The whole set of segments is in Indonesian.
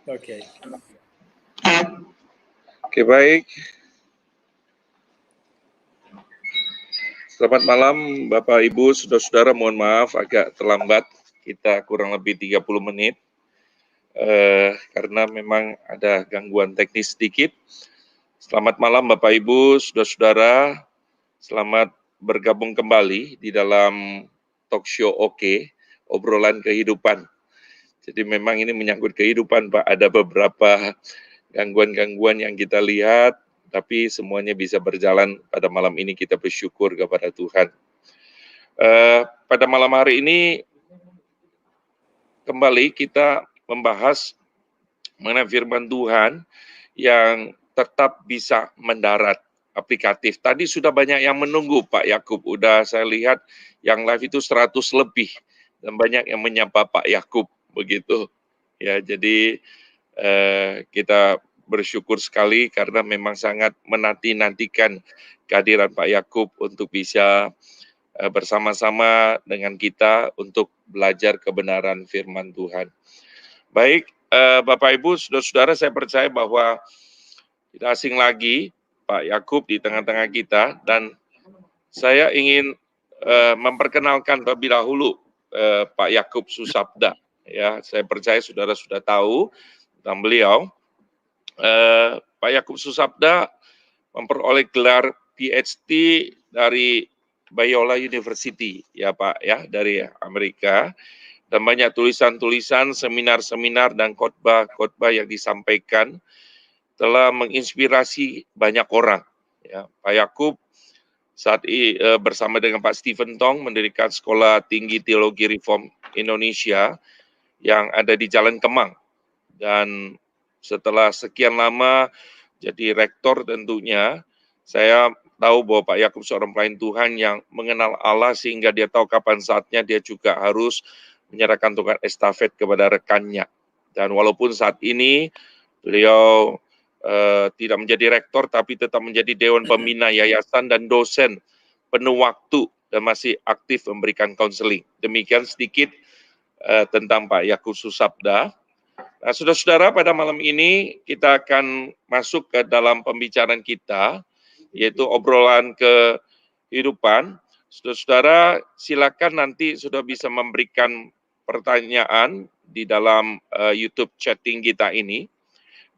Oke. Oke, baik. Selamat malam Bapak Ibu, saudara-saudara, mohon maaf agak terlambat, kita kurang lebih 30 menit karena memang ada gangguan teknis sedikit. Selamat malam Bapak Ibu, saudara-saudara, selamat bergabung kembali di dalam talk show Oke, obrolan kehidupan. Jadi memang ini menyangkut kehidupan Pak, ada beberapa gangguan-gangguan yang kita lihat, tapi semuanya bisa berjalan pada malam ini, kita bersyukur kepada Tuhan. Pada malam hari ini kembali kita membahas mengenai firman Tuhan yang tetap bisa mendarat, aplikatif. Tadi sudah banyak yang menunggu Pak Yakub, udah saya lihat yang live itu 100 lebih dan banyak yang menyapa Pak Yakub begitu. Ya, jadi kita bersyukur sekali karena memang sangat menanti-nantikan kehadiran Pak Yakub untuk bisa bersama-sama dengan kita untuk belajar kebenaran firman Tuhan. Baik, Bapak Ibu, saudara-saudara, saya percaya bahwa tidak asing lagi Pak Yakub di tengah-tengah kita, dan saya ingin memperkenalkan terlebih dahulu Pak Yakub Susabda. Ya, saya percaya saudara sudah tahu tentang beliau. Pak Yakub Susabda memperoleh gelar PhD dari Biola University, ya Pak, ya, dari Amerika, dan banyak tulisan-tulisan, seminar-seminar, dan khotbah-khotbah yang disampaikan telah menginspirasi banyak orang. Ya, Pak Yakub saat ini bersama dengan Pak Stephen Tong mendirikan Sekolah Tinggi Teologi Reform Indonesia yang ada di Jalan Kemang, dan setelah sekian lama jadi rektor tentunya, saya tahu bahwa Pak Yakub seorang pelayan Tuhan yang mengenal Allah sehingga dia tahu kapan saatnya dia juga harus menyerahkan tongkat estafet kepada rekannya. Dan walaupun saat ini beliau tidak menjadi rektor tapi tetap menjadi Dewan Pembina Yayasan dan dosen penuh waktu dan masih aktif memberikan konseling. Demikian sedikit tentang Pak Yakub Susabda. Nah, saudara-saudara, pada malam ini kita akan masuk ke dalam pembicaraan kita, yaitu obrolan kehidupan. Saudara-saudara, silakan nanti sudah bisa memberikan pertanyaan di dalam YouTube chatting kita ini.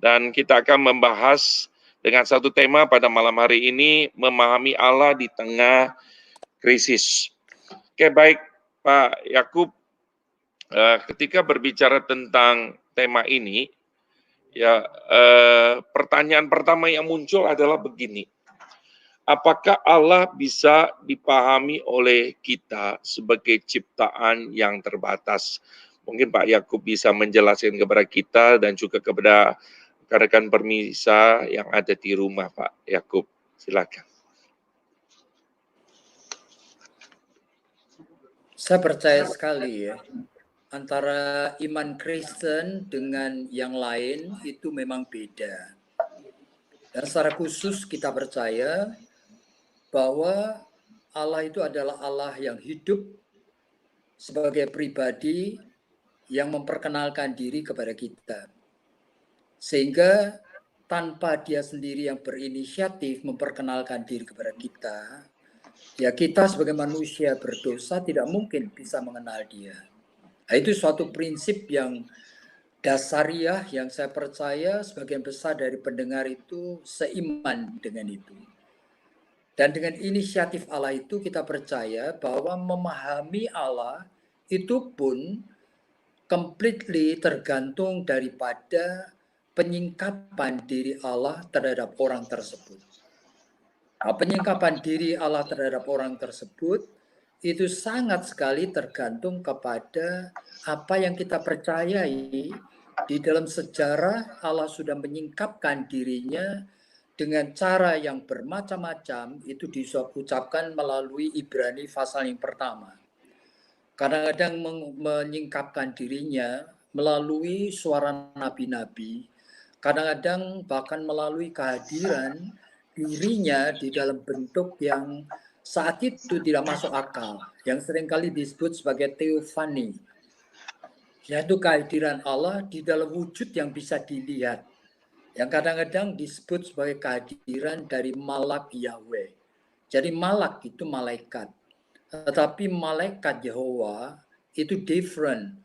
Dan kita akan membahas dengan satu tema pada malam hari ini, memahami Allah di tengah krisis. Oke, baik Pak Yakub, ketika berbicara tentang tema ini, ya pertanyaan pertama yang muncul adalah begini: apakah Allah bisa dipahami oleh kita sebagai ciptaan yang terbatas? Mungkin Pak Yakub bisa menjelaskan kepada kita dan juga kepada rekan-rekan permisa yang ada di rumah, Pak Yakub. Silakan. Saya percaya sekali ya, antara iman Kristen dengan yang lain itu memang beda. Dan secara khusus kita percaya bahwa Allah itu adalah Allah yang hidup sebagai pribadi yang memperkenalkan diri kepada kita. Sehingga tanpa dia sendiri yang berinisiatif memperkenalkan diri kepada kita, ya kita sebagai manusia berdosa tidak mungkin bisa mengenal dia. Nah, itu suatu prinsip yang dasariah yang saya percaya sebagian besar dari pendengar itu seiman dengan itu. Dan dengan inisiatif Allah itu kita percaya bahwa memahami Allah itu pun completely tergantung daripada penyingkapan diri Allah terhadap orang tersebut. Nah, penyingkapan diri Allah terhadap orang tersebut itu sangat sekali tergantung kepada apa yang kita percayai. Di dalam sejarah Allah sudah menyingkapkan dirinya dengan cara yang bermacam-macam, itu diucapkan melalui Ibrani pasal yang pertama. Kadang-kadang menyingkapkan dirinya melalui suara nabi-nabi, kadang-kadang bahkan melalui kehadiran dirinya di dalam bentuk yang saat itu tidak masuk akal, yang seringkali disebut sebagai teofani. yaitu kehadiran Allah di dalam wujud yang bisa dilihat, yang kadang-kadang disebut sebagai kehadiran dari malak Yahweh. Jadi malak itu malaikat, tetapi malaikat Yehova itu different.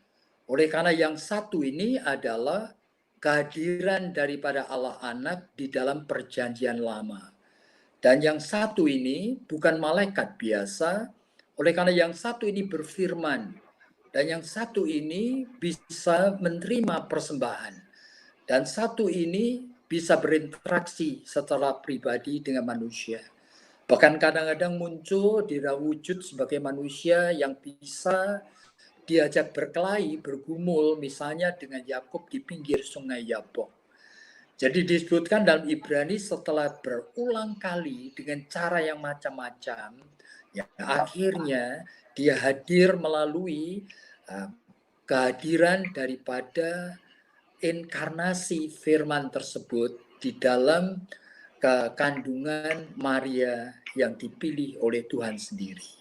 Oleh karena yang satu ini adalah kehadiran daripada Allah Anak di dalam perjanjian lama. Dan yang satu ini bukan malaikat biasa, oleh karena yang satu ini berfirman, dan yang satu ini bisa menerima persembahan, dan satu ini bisa berinteraksi secara pribadi dengan manusia. Bahkan kadang-kadang muncul di dalam wujud sebagai manusia yang bisa diajak berkelahi, bergumul, misalnya dengan Yakub di pinggir sungai Yabok. Jadi disebutkan dalam Ibrani setelah berulang kali dengan cara yang macam-macam, ya akhirnya dia hadir melalui kehadiran daripada inkarnasi firman tersebut di dalam kandungan Maria yang dipilih oleh Tuhan sendiri.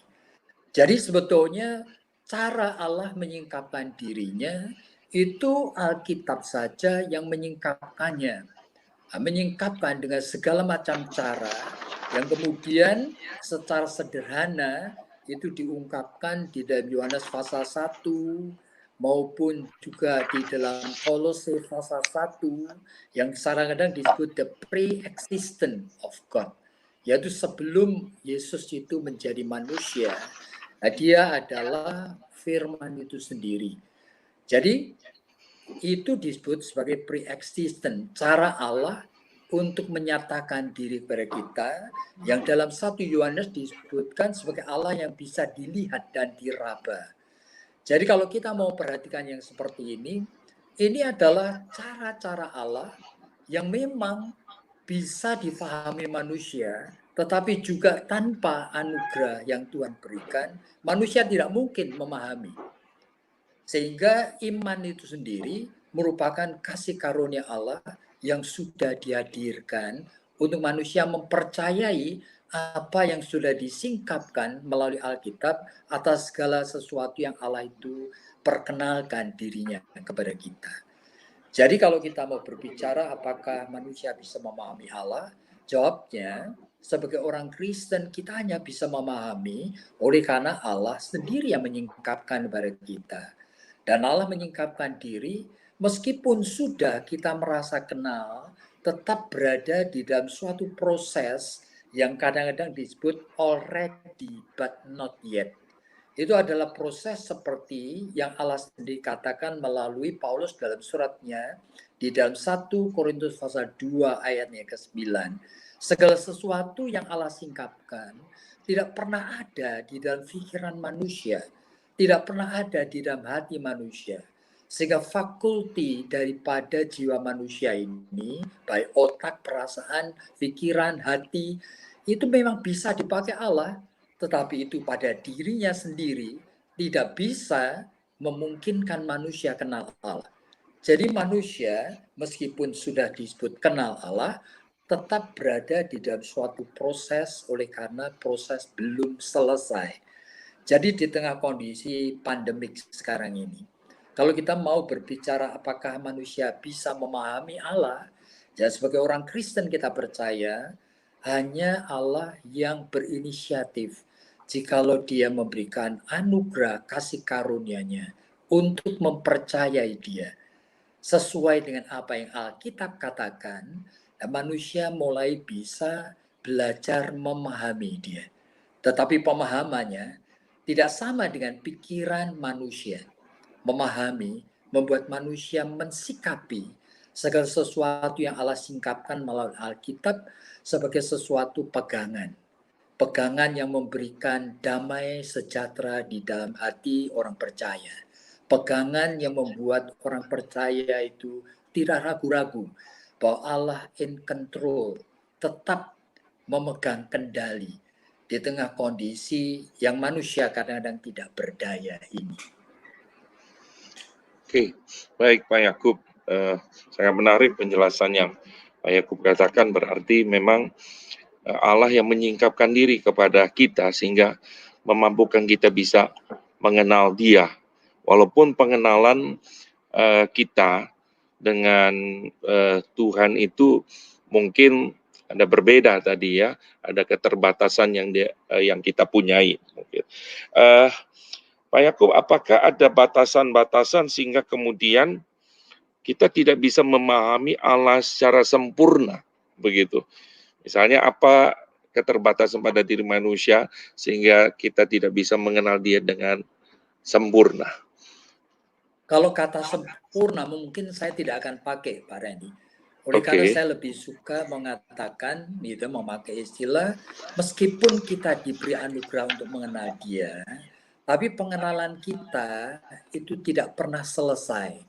Jadi sebetulnya cara Allah menyingkapkan dirinya itu Alkitab saja yang menyingkapkannya. Menyingkapkan dengan segala macam cara yang kemudian secara sederhana itu diungkapkan di dalam Yohanes pasal 1 maupun juga di dalam Kolose pasal 1 yang kadang-kadang disebut the pre-existence of God, yaitu sebelum Yesus itu menjadi manusia, dia adalah firman itu sendiri. Jadi itu disebut sebagai pre-existent, cara Allah untuk menyatakan diri kepada kita, yang dalam 1 Yohanes disebutkan sebagai Allah yang bisa dilihat dan diraba. Jadi kalau kita mau perhatikan yang seperti ini adalah cara-cara Allah yang memang bisa difahami manusia, tetapi juga tanpa anugerah yang Tuhan berikan, manusia tidak mungkin memahami. Sehingga iman itu sendiri merupakan kasih karunia Allah yang sudah dihadirkan untuk manusia mempercayai apa yang sudah disingkapkan melalui Alkitab atas segala sesuatu yang Allah itu perkenalkan dirinya kepada kita. Jadi kalau kita mau berbicara apakah manusia bisa memahami Allah, jawabnya sebagai orang Kristen kita hanya bisa memahami oleh karena Allah sendiri yang menyingkapkan kepada kita. Dan Allah menyingkapkan diri meskipun sudah kita merasa kenal, tetap berada di dalam suatu proses yang kadang-kadang disebut already but not yet. Itu adalah proses seperti yang Allah sendiri katakan melalui Paulus dalam suratnya di dalam 1 Korintus pasal 2 ayatnya ke-9. Segala sesuatu yang Allah singkapkan tidak pernah ada di dalam pikiran manusia, tidak pernah ada di dalam hati manusia. Sehingga fakulti daripada jiwa manusia ini, baik otak, perasaan, pikiran, hati, itu memang bisa dipakai Allah, tetapi itu pada dirinya sendiri tidak bisa memungkinkan manusia kenal Allah. Jadi manusia meskipun sudah disebut kenal Allah, tetap berada di dalam suatu proses oleh karena proses belum selesai. Jadi di tengah kondisi pandemik sekarang ini, kalau kita mau berbicara apakah manusia bisa memahami Allah, ya sebagai orang Kristen kita percaya hanya Allah yang berinisiatif jikalau dia memberikan anugerah kasih karunia-Nya untuk mempercayai dia. Sesuai dengan apa yang Alkitab katakan, manusia mulai bisa belajar memahami dia. Tetapi pemahamannya tidak sama dengan pikiran manusia. Memahami membuat manusia mensikapi segala sesuatu yang Allah singkapkan melalui Alkitab sebagai sesuatu pegangan. Pegangan yang memberikan damai sejahtera di dalam hati orang percaya. Pegangan yang membuat orang percaya itu tidak ragu-ragu bahwa Allah in control, tetap memegang kendali di tengah kondisi yang manusia kadang-kadang tidak berdaya ini. Oke, baik Pak Yakub. Sangat menarik penjelasan yang Pak Yakub katakan, berarti memang Allah yang menyingkapkan diri kepada kita sehingga memampukan kita bisa mengenal Dia walaupun pengenalan kita dengan Tuhan itu mungkin ada berbeda tadi ya, ada keterbatasan yang kita punyai. Mungkin. Pak Yakub, apakah ada batasan-batasan sehingga kemudian kita tidak bisa memahami Allah secara sempurna, begitu? Misalnya apa keterbatasan pada diri manusia sehingga kita tidak bisa mengenal Dia dengan sempurna? Kalau kata sempurna mungkin saya tidak akan pakai, Pak Randy. Oleh karena saya lebih suka mengatakan, gitu, memakai istilah, meskipun kita diberi anugerah untuk mengenal Dia, tapi pengenalan kita itu tidak pernah selesai.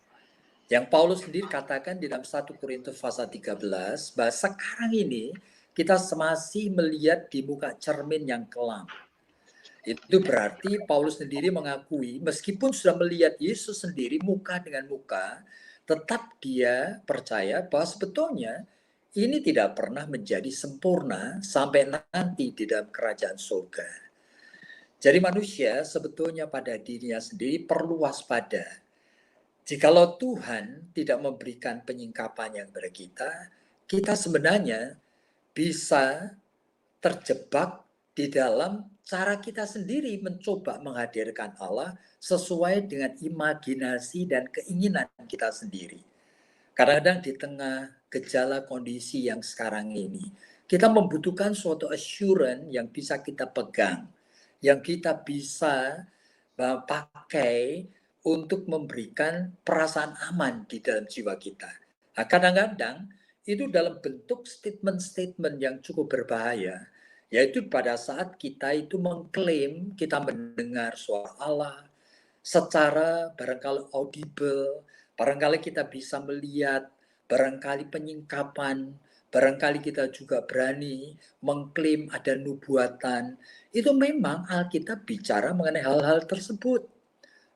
Yang Paulus sendiri katakan di dalam 1 Korintus pasal 13, bahwa sekarang ini kita masih melihat di muka cermin yang kelam. Itu berarti Paulus sendiri mengakui meskipun sudah melihat Yesus sendiri muka dengan muka, tetap dia percaya bahwa sebetulnya ini tidak pernah menjadi sempurna sampai nanti di dalam kerajaan surga. Jadi manusia sebetulnya pada dirinya sendiri perlu waspada. Jikalau Tuhan tidak memberikan penyingkapan yang kepada kita, kita sebenarnya bisa terjebak di dalam cara kita sendiri mencoba menghadirkan Allah sesuai dengan imajinasi dan keinginan kita sendiri. Kadang-kadang di tengah gejala kondisi yang sekarang ini, kita membutuhkan suatu assurance yang bisa kita pegang, yang kita bisa pakai untuk memberikan perasaan aman di dalam jiwa kita. Nah, kadang-kadang itu dalam bentuk statement-statement yang cukup berbahaya, yaitu pada saat kita itu mengklaim kita mendengar suara Allah secara barangkali audible, barangkali kita bisa melihat, barangkali penyingkapan, barangkali kita juga berani mengklaim ada nubuatan. Itu memang Alkitab bicara mengenai hal-hal tersebut.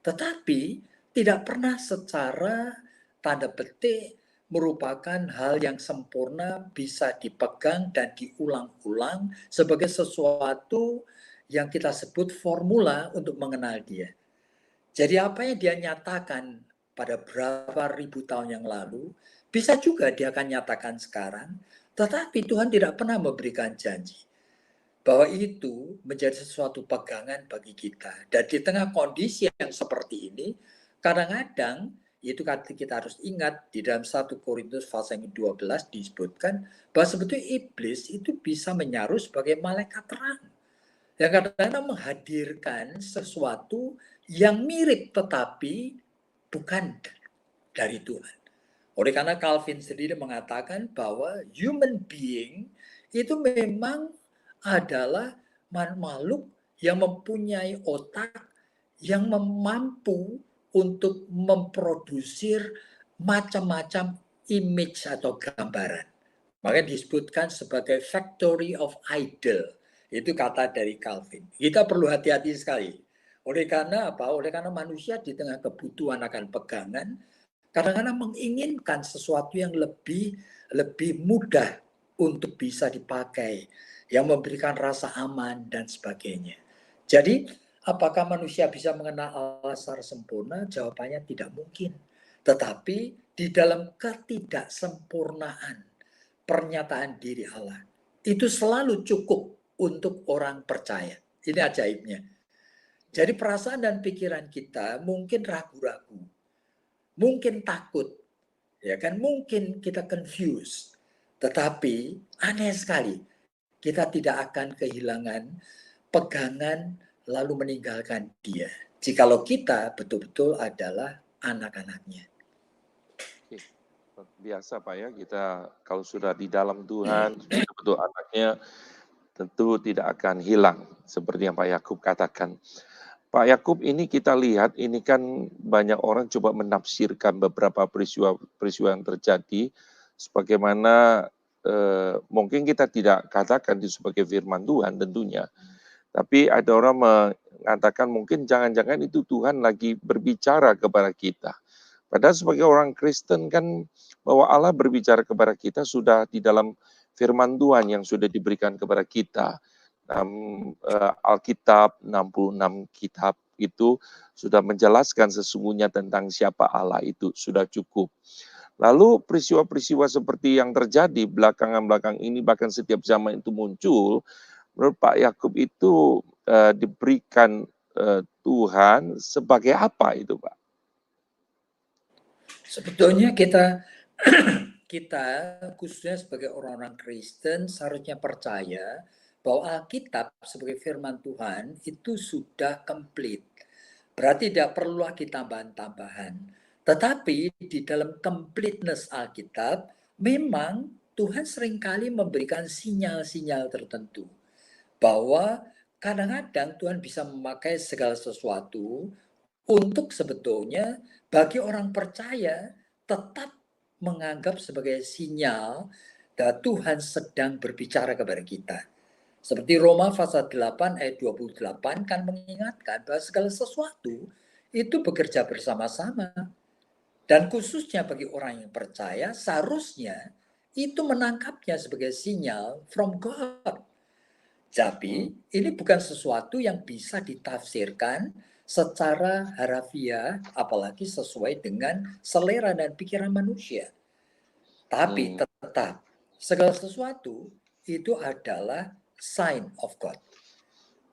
Tetapi tidak pernah secara tanda petik merupakan hal yang sempurna bisa dipegang dan diulang-ulang sebagai sesuatu yang kita sebut formula untuk mengenal Dia. Jadi apa yang Dia nyatakan pada berapa ribu tahun yang lalu, bisa juga Dia akan nyatakan sekarang, tetapi Tuhan tidak pernah memberikan janji bahwa itu menjadi sesuatu pegangan bagi kita. Dan di tengah kondisi yang seperti ini, kadang-kadang itu kita harus ingat di dalam 1 Korintus pasal 12 disebutkan bahwa sebetulnya iblis itu bisa menyaruh sebagai malaikat terang. Yang kadang-kadang menghadirkan sesuatu yang mirip tetapi bukan dari Tuhan. Oleh karena Calvin sendiri mengatakan bahwa human being itu memang adalah makhluk yang mempunyai otak yang mampu untuk memproduksi macam-macam image atau gambaran. Makanya disebutkan sebagai factory of idol. Itu kata dari Calvin. Kita perlu hati-hati sekali. Oleh karena apa? Oleh karena manusia di tengah kebutuhan akan pegangan, kadang-kadang menginginkan sesuatu yang lebih mudah untuk bisa dipakai, yang memberikan rasa aman dan sebagainya. Jadi, apakah manusia bisa mengenal Allah secara sempurna? Jawabannya tidak mungkin. Tetapi di dalam ketidaksempurnaan pernyataan diri Allah, itu selalu cukup untuk orang percaya. Ini ajaibnya. Jadi perasaan dan pikiran kita mungkin ragu-ragu, mungkin takut, ya kan, mungkin kita confused, tetapi aneh sekali kita tidak akan kehilangan pegangan lalu meninggalkan Dia jikalau kita betul-betul adalah anak-anaknya. Biasa Pak ya, kita kalau sudah di dalam Tuhan, betul-betul anaknya, tentu tidak akan hilang seperti yang Pak Yakub katakan. Pak Yakub, ini kita lihat, ini kan banyak orang coba menafsirkan beberapa peristiwa yang terjadi, sebagaimana mungkin kita tidak katakan itu sebagai firman Tuhan tentunya, tapi ada orang mengatakan mungkin jangan-jangan itu Tuhan lagi berbicara kepada kita. Padahal sebagai orang Kristen kan bahwa Allah berbicara kepada kita sudah di dalam firman Tuhan yang sudah diberikan kepada kita. Alkitab 66 kitab itu sudah menjelaskan sesungguhnya tentang siapa Allah itu, sudah cukup. Lalu peristiwa-peristiwa seperti yang terjadi belakangan-belakang ini, bahkan setiap zaman itu muncul, menurut Pak Yakub itu diberikan Tuhan sebagai apa itu, Pak? Sebetulnya kita kita khususnya sebagai orang-orang Kristen seharusnya percaya bahwa Alkitab sebagai firman Tuhan itu sudah komplit. Berarti tidak perlu lagi tambahan-tambahan. Tetapi di dalam completeness Alkitab, memang Tuhan seringkali memberikan sinyal-sinyal tertentu. Bahwa kadang-kadang Tuhan bisa memakai segala sesuatu untuk sebetulnya bagi orang percaya tetap menganggap sebagai sinyal bahwa Tuhan sedang berbicara kepada kita. Seperti Roma pasal 8 ayat 28 kan mengingatkan bahwa segala sesuatu itu bekerja bersama-sama. Dan khususnya bagi orang yang percaya seharusnya itu menangkapnya sebagai sinyal from God. Tapi ini bukan sesuatu yang bisa ditafsirkan secara harafiah, apalagi sesuai dengan selera dan pikiran manusia. Tapi tetap, segala sesuatu itu adalah sign of God.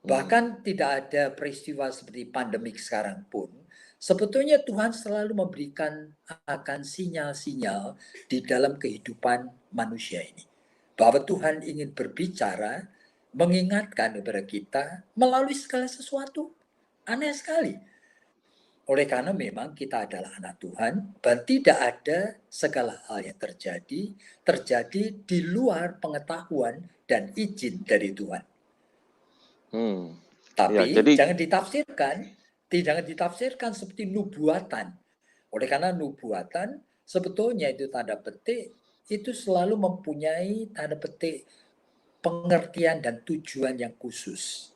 Bahkan tidak ada peristiwa seperti pandemik sekarang pun, sebetulnya Tuhan selalu memberikan akan sinyal-sinyal di dalam kehidupan manusia ini. Bahwa Tuhan ingin berbicara, mengingatkan kepada kita melalui segala sesuatu. Aneh sekali. Oleh karena memang kita adalah anak Tuhan dan tidak ada segala hal yang terjadi di luar pengetahuan dan izin dari Tuhan. Tapi Ya, jadi jangan ditafsirkan seperti nubuatan. Oleh karena nubuatan sebetulnya itu tanda petik itu selalu mempunyai tanda petik pengertian dan tujuan yang khusus.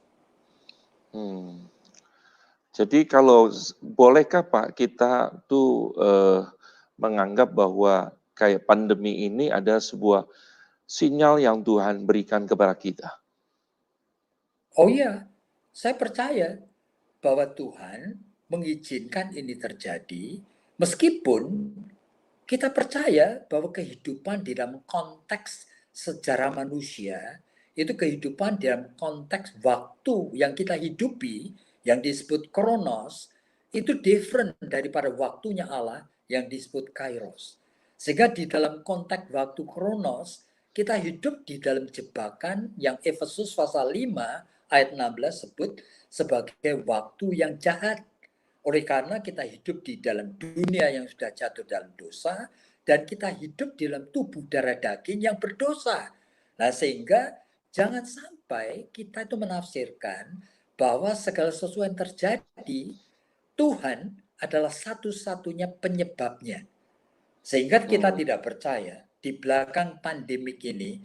Jadi kalau bolehkah Pak kita tuh menganggap bahwa kayak pandemi ini ada sebuah sinyal yang Tuhan berikan kepada kita? Oh iya, saya percaya bahwa Tuhan mengizinkan ini terjadi meskipun kita percaya bahwa kehidupan di dalam konteks sejarah manusia itu kehidupan dalam konteks waktu yang kita hidupi yang disebut kronos itu different daripada waktunya Allah yang disebut kairos. Sehingga di dalam konteks waktu kronos kita hidup di dalam jebakan yang Efesus pasal 5 ayat 16 sebut sebagai waktu yang jahat. Oleh karena kita hidup di dalam dunia yang sudah jatuh dalam dosa dan kita hidup di dalam tubuh darah daging yang berdosa. Nah, sehingga jangan sampai kita itu menafsirkan bahwa segala sesuatu yang terjadi Tuhan adalah satu-satunya penyebabnya. Sehingga kita tidak percaya di belakang pandemik ini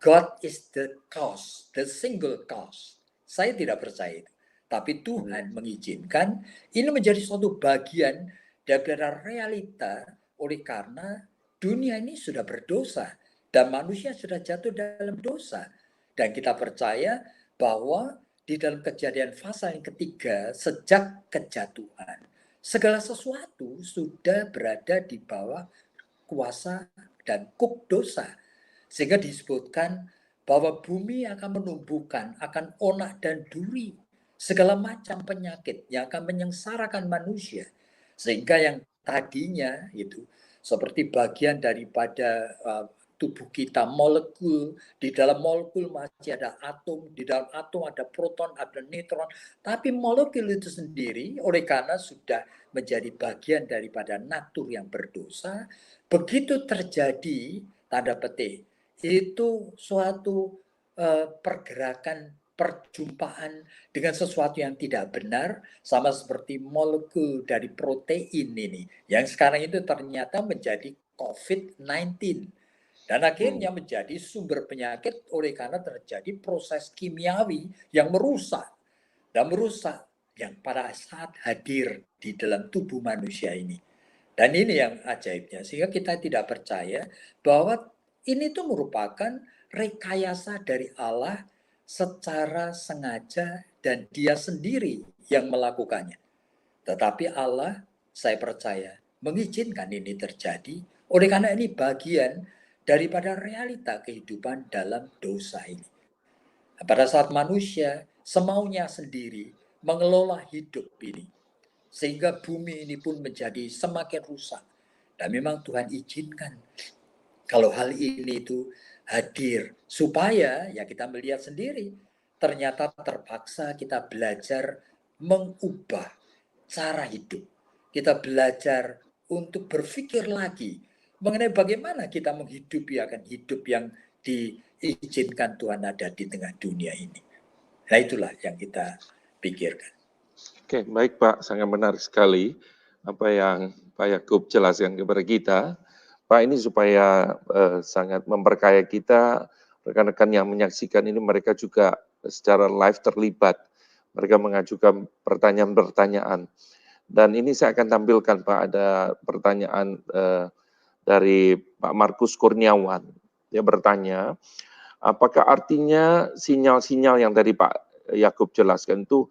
God is the cause, the single cause. Saya tidak percaya itu. Tapi Tuhan mengizinkan ini menjadi suatu bagian daripada realita oleh karena dunia ini sudah berdosa dan manusia sudah jatuh dalam dosa. Dan kita percaya bahwa di dalam kejadian pasal yang ketiga sejak kejatuhan segala sesuatu sudah berada di bawah kuasa dan kuk dosa. Sehingga disebutkan bahwa bumi akan menumbuhkan, akan onak dan duri, segala macam penyakit yang akan menyengsarakan manusia. Sehingga yang tadinya itu seperti bagian daripada tubuh kita, molekul, di dalam molekul masih ada atom, di dalam atom ada proton, ada neutron, tapi molekul itu sendiri oleh karena sudah menjadi bagian daripada natur yang berdosa, begitu terjadi tanda petik itu suatu pergerakan perjumpaan dengan sesuatu yang tidak benar sama seperti molekul dari protein ini yang sekarang itu ternyata menjadi COVID-19 dan akhirnya menjadi sumber penyakit oleh karena terjadi proses kimiawi yang merusak yang pada saat hadir di dalam tubuh manusia ini. Dan ini yang ajaibnya sehingga kita tidak percaya bahwa ini tuh merupakan rekayasa dari Allah secara sengaja dan dia sendiri yang melakukannya. Tetapi Allah, saya percaya, mengizinkan ini terjadi. Oleh karena ini bagian daripada realita kehidupan dalam dosa ini. Pada saat manusia semaunya sendiri mengelola hidup ini, sehingga bumi ini pun menjadi semakin rusak. Dan memang Tuhan izinkan kalau hal ini itu hadir supaya ya kita melihat sendiri, ternyata terpaksa kita belajar mengubah cara hidup. Kita belajar untuk berpikir lagi mengenai bagaimana kita menghidupi akan hidup yang diizinkan Tuhan ada di tengah dunia ini. Nah itulah yang kita pikirkan. Oke, baik Pak, sangat menarik sekali apa yang Pak Yakub jelaskan kepada kita. Pak, ini supaya sangat memperkaya kita, rekan-rekan yang menyaksikan ini mereka juga secara live terlibat. Mereka mengajukan pertanyaan-pertanyaan. Dan ini saya akan tampilkan Pak, ada pertanyaan dari Pak Markus Kurniawan. Dia bertanya, apakah artinya sinyal-sinyal yang tadi Pak Yakub jelaskan itu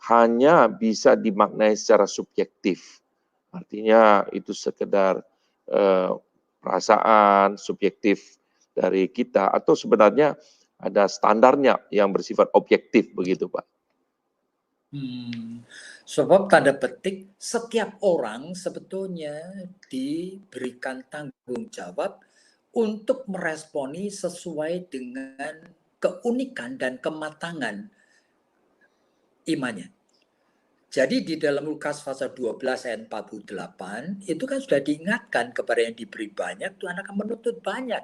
hanya bisa dimaknai secara subjektif? Artinya itu sekedar perasaan subjektif dari kita, atau sebenarnya ada standarnya yang bersifat objektif begitu Pak? Sebab tanda petik setiap orang sebetulnya diberikan tanggung jawab untuk meresponi sesuai dengan keunikan dan kematangan imannya. Jadi di dalam Lukas pasal 12 ayat 48 itu kan sudah diingatkan kepada yang diberi banyak Tuhan akan menuntut banyak.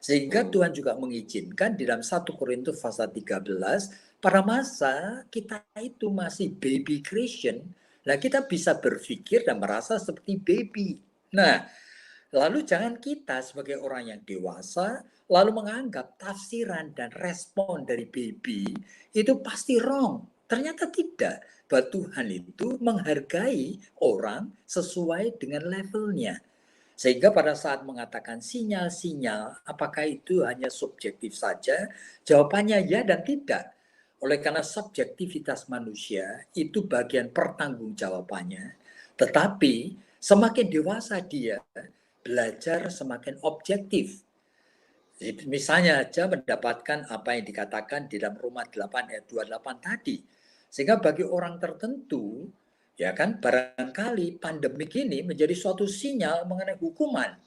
Sehingga Tuhan juga mengizinkan di dalam 1 Korintus pasal 13 pada masa kita itu masih baby Christian, nah kita bisa berpikir dan merasa seperti baby. Nah, lalu jangan kita sebagai orang yang dewasa lalu menganggap tafsiran dan respon dari baby itu pasti wrong. Ternyata tidak. Bahwa Tuhan itu menghargai orang sesuai dengan levelnya. Sehingga pada saat mengatakan sinyal-sinyal, apakah itu hanya subjektif saja? Jawabannya ya dan tidak. Oleh karena subjektivitas manusia itu bagian pertanggungjawabannya. Tetapi semakin dewasa dia, belajar semakin objektif. Misalnya aja mendapatkan apa yang dikatakan di dalam Roma 8 ayat 28 tadi. Sehingga bagi orang tertentu, ya kan, barangkali pandemik ini menjadi suatu sinyal mengenai hukuman.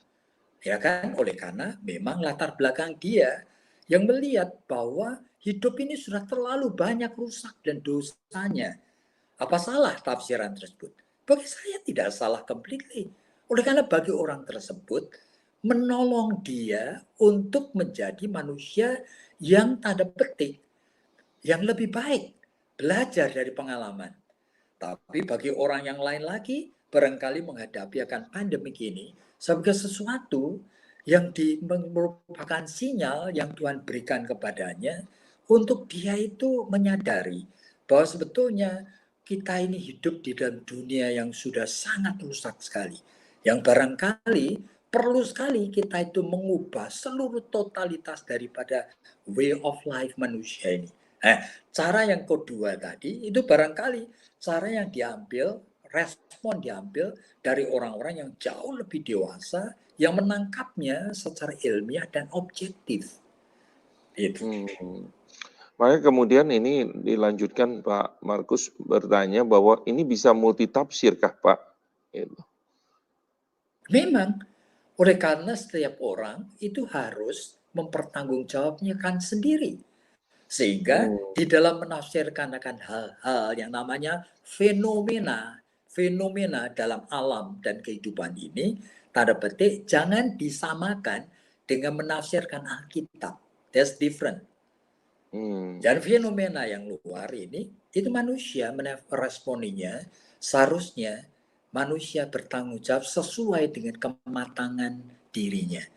Ya kan, oleh karena memang latar belakang dia yang melihat bahwa hidup ini sudah terlalu banyak rusak dan dosanya. Apa salah tafsiran tersebut? Bagi saya tidak salah completely. Oleh karena bagi orang tersebut, menolong dia untuk menjadi manusia yang tanda petik, yang lebih baik, belajar dari pengalaman. Tapi bagi orang yang lain lagi, barangkali menghadapi akan pandemik ini sebagai sesuatu yang merupakan sinyal yang Tuhan berikan kepadanya untuk dia itu menyadari bahwa sebetulnya kita ini hidup di dalam dunia yang sudah sangat rusak sekali. Yang barangkali perlu sekali kita itu mengubah seluruh totalitas daripada way of life manusia ini. Cara yang kedua tadi itu barangkali cara yang diambil, respon diambil dari orang-orang yang jauh lebih dewasa yang menangkapnya secara ilmiah dan objektif. Itu. Makanya kemudian ini dilanjutkan Pak Markus bertanya bahwa ini bisa multitafsir kah Pak? Gitu. Memang, oleh karena setiap orang itu harus mempertanggungjawabkan sendiri. Sehingga di dalam menafsirkan akan hal-hal yang namanya fenomena dalam alam dan kehidupan ini, tanda petik jangan disamakan dengan menafsirkan Alkitab. That's different. Dan fenomena yang luar ini, itu manusia meresponinya, seharusnya manusia bertanggung jawab sesuai dengan kematangan dirinya.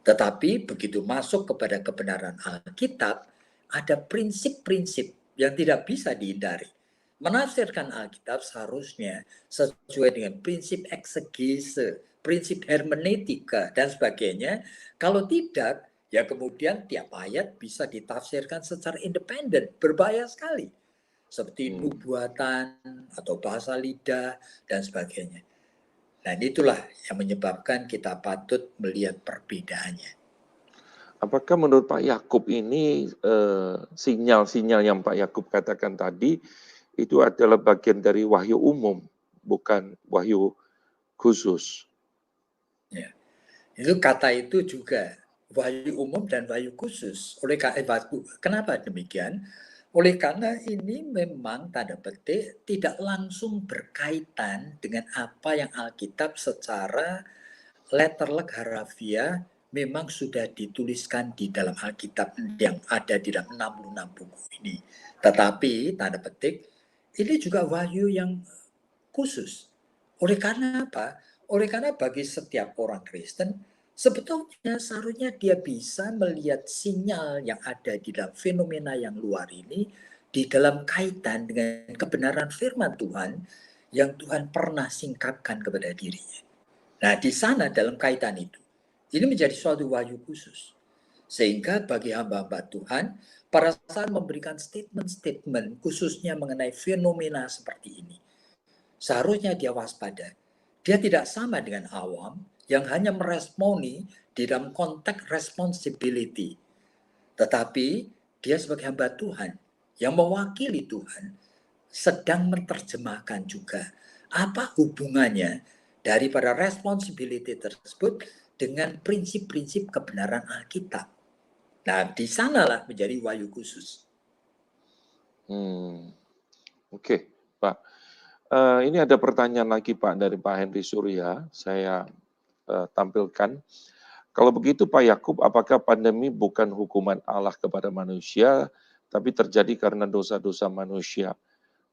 Tetapi begitu masuk kepada kebenaran Alkitab, ada prinsip-prinsip yang tidak bisa dihindari. Menafsirkan Alkitab seharusnya sesuai dengan prinsip eksegese, prinsip hermeneutika, dan sebagainya. Kalau tidak, ya kemudian tiap ayat bisa ditafsirkan secara independen. Berbahaya sekali. seperti nubuatan atau bahasa lidah dan sebagainya. Dan itulah yang menyebabkan kita patut melihat perbedaannya. Apakah menurut Pak Yakub ini sinyal-sinyal yang Pak Yakub katakan tadi itu adalah bagian dari wahyu umum, bukan wahyu khusus? Ya. Itu kata itu juga wahyu umum dan wahyu khusus. Kenapa demikian? Oleh karena ini memang tanda petik tidak langsung berkaitan dengan apa yang Alkitab secara letterlek harafiah memang sudah dituliskan di dalam Alkitab yang ada di dalam 66 buku ini. Tetapi tanda petik ini juga wahyu yang khusus. Oleh karena apa? Oleh karena bagi setiap orang Kristen sebetulnya seharusnya dia bisa melihat sinyal yang ada di dalam fenomena yang luar ini di dalam kaitan dengan kebenaran firman Tuhan yang Tuhan pernah singkapkan kepada dirinya. Nah, di sana dalam kaitan itu, ini menjadi suatu wahyu khusus. Sehingga bagi hamba-hamba Tuhan, pada saat memberikan statement-statement khususnya mengenai fenomena seperti ini, seharusnya dia waspada. Dia tidak sama dengan awam yang hanya meresponi di dalam konteks responsibility. Tetapi dia sebagai hamba Tuhan yang mewakili Tuhan sedang menerjemahkan juga apa hubungannya daripada responsibility tersebut dengan prinsip-prinsip kebenaran Alkitab. Nah, di sanalah menjadi wahyu khusus. Oke, Pak. Ini ada pertanyaan lagi Pak dari Pak Henry Surya. Saya tampilkan. Kalau begitu Pak Yakub, apakah pandemi bukan hukuman Allah kepada manusia, tapi terjadi karena dosa-dosa manusia?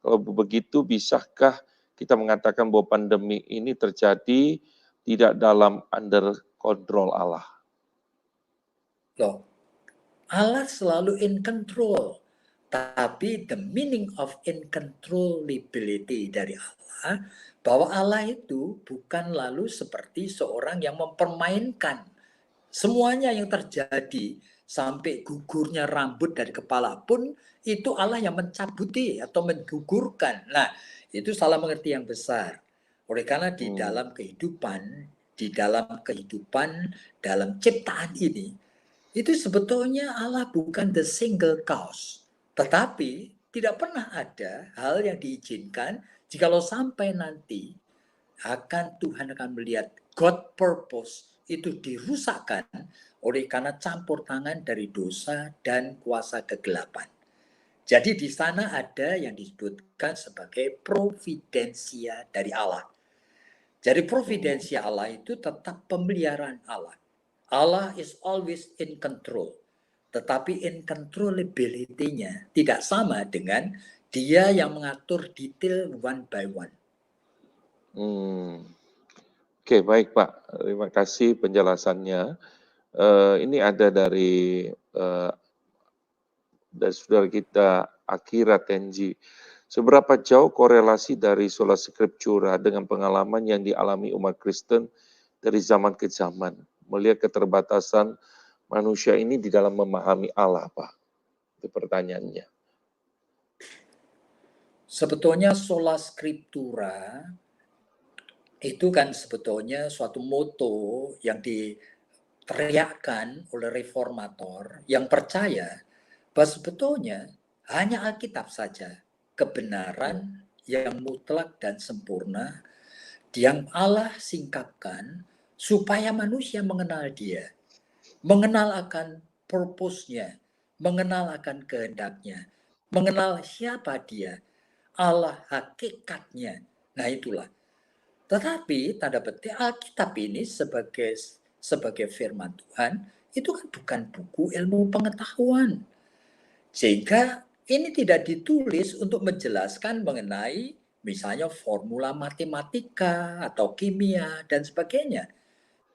Kalau begitu, bisakah kita mengatakan bahwa pandemi ini terjadi tidak dalam under control Allah? Loh, Allah selalu in control. Tapi the meaning of incontrollability dari Allah, bahwa Allah itu bukan lalu seperti seorang yang mempermainkan semuanya yang terjadi sampai gugurnya rambut dari kepala pun itu Allah yang mencabuti atau menggugurkan. Nah, itu salah mengerti yang besar. Oleh karena di dalam kehidupan, dalam ciptaan ini, itu sebetulnya Allah bukan the single cause. Tetapi tidak pernah ada hal yang diizinkan jikalau sampai nanti Tuhan akan melihat God purpose itu dirusakkan oleh karena campur tangan dari dosa dan kuasa kegelapan. Jadi di sana ada yang disebutkan sebagai providensia dari Allah. Jadi providensia Allah itu tetap pemeliharaan Allah. Allah is always in control. Tetapi incontrollability-nya tidak sama dengan dia yang mengatur detail one by one. Oke, baik Pak. Terima kasih penjelasannya. Ini ada dari saudara kita Akira Tenji. Seberapa jauh korelasi dari sola scriptura dengan pengalaman yang dialami umat Kristen dari zaman ke zaman, melihat keterbatasan manusia ini di dalam memahami Allah, Pak? Itu pertanyaannya. Sebetulnya sola scriptura itu kan sebetulnya suatu moto yang diteriakkan oleh reformator yang percaya bahwa sebetulnya hanya Alkitab saja kebenaran yang mutlak dan sempurna yang Allah singkapkan supaya manusia mengenal Dia, mengenal akan purpose-nya, mengenal akan kehendaknya, mengenal siapa Dia, Allah hakikatnya. Nah itulah. Tetapi tanda petik Alkitab ini sebagai firman Tuhan itu kan bukan buku ilmu pengetahuan. Sehingga ini tidak ditulis untuk menjelaskan mengenai misalnya formula matematika atau kimia dan sebagainya.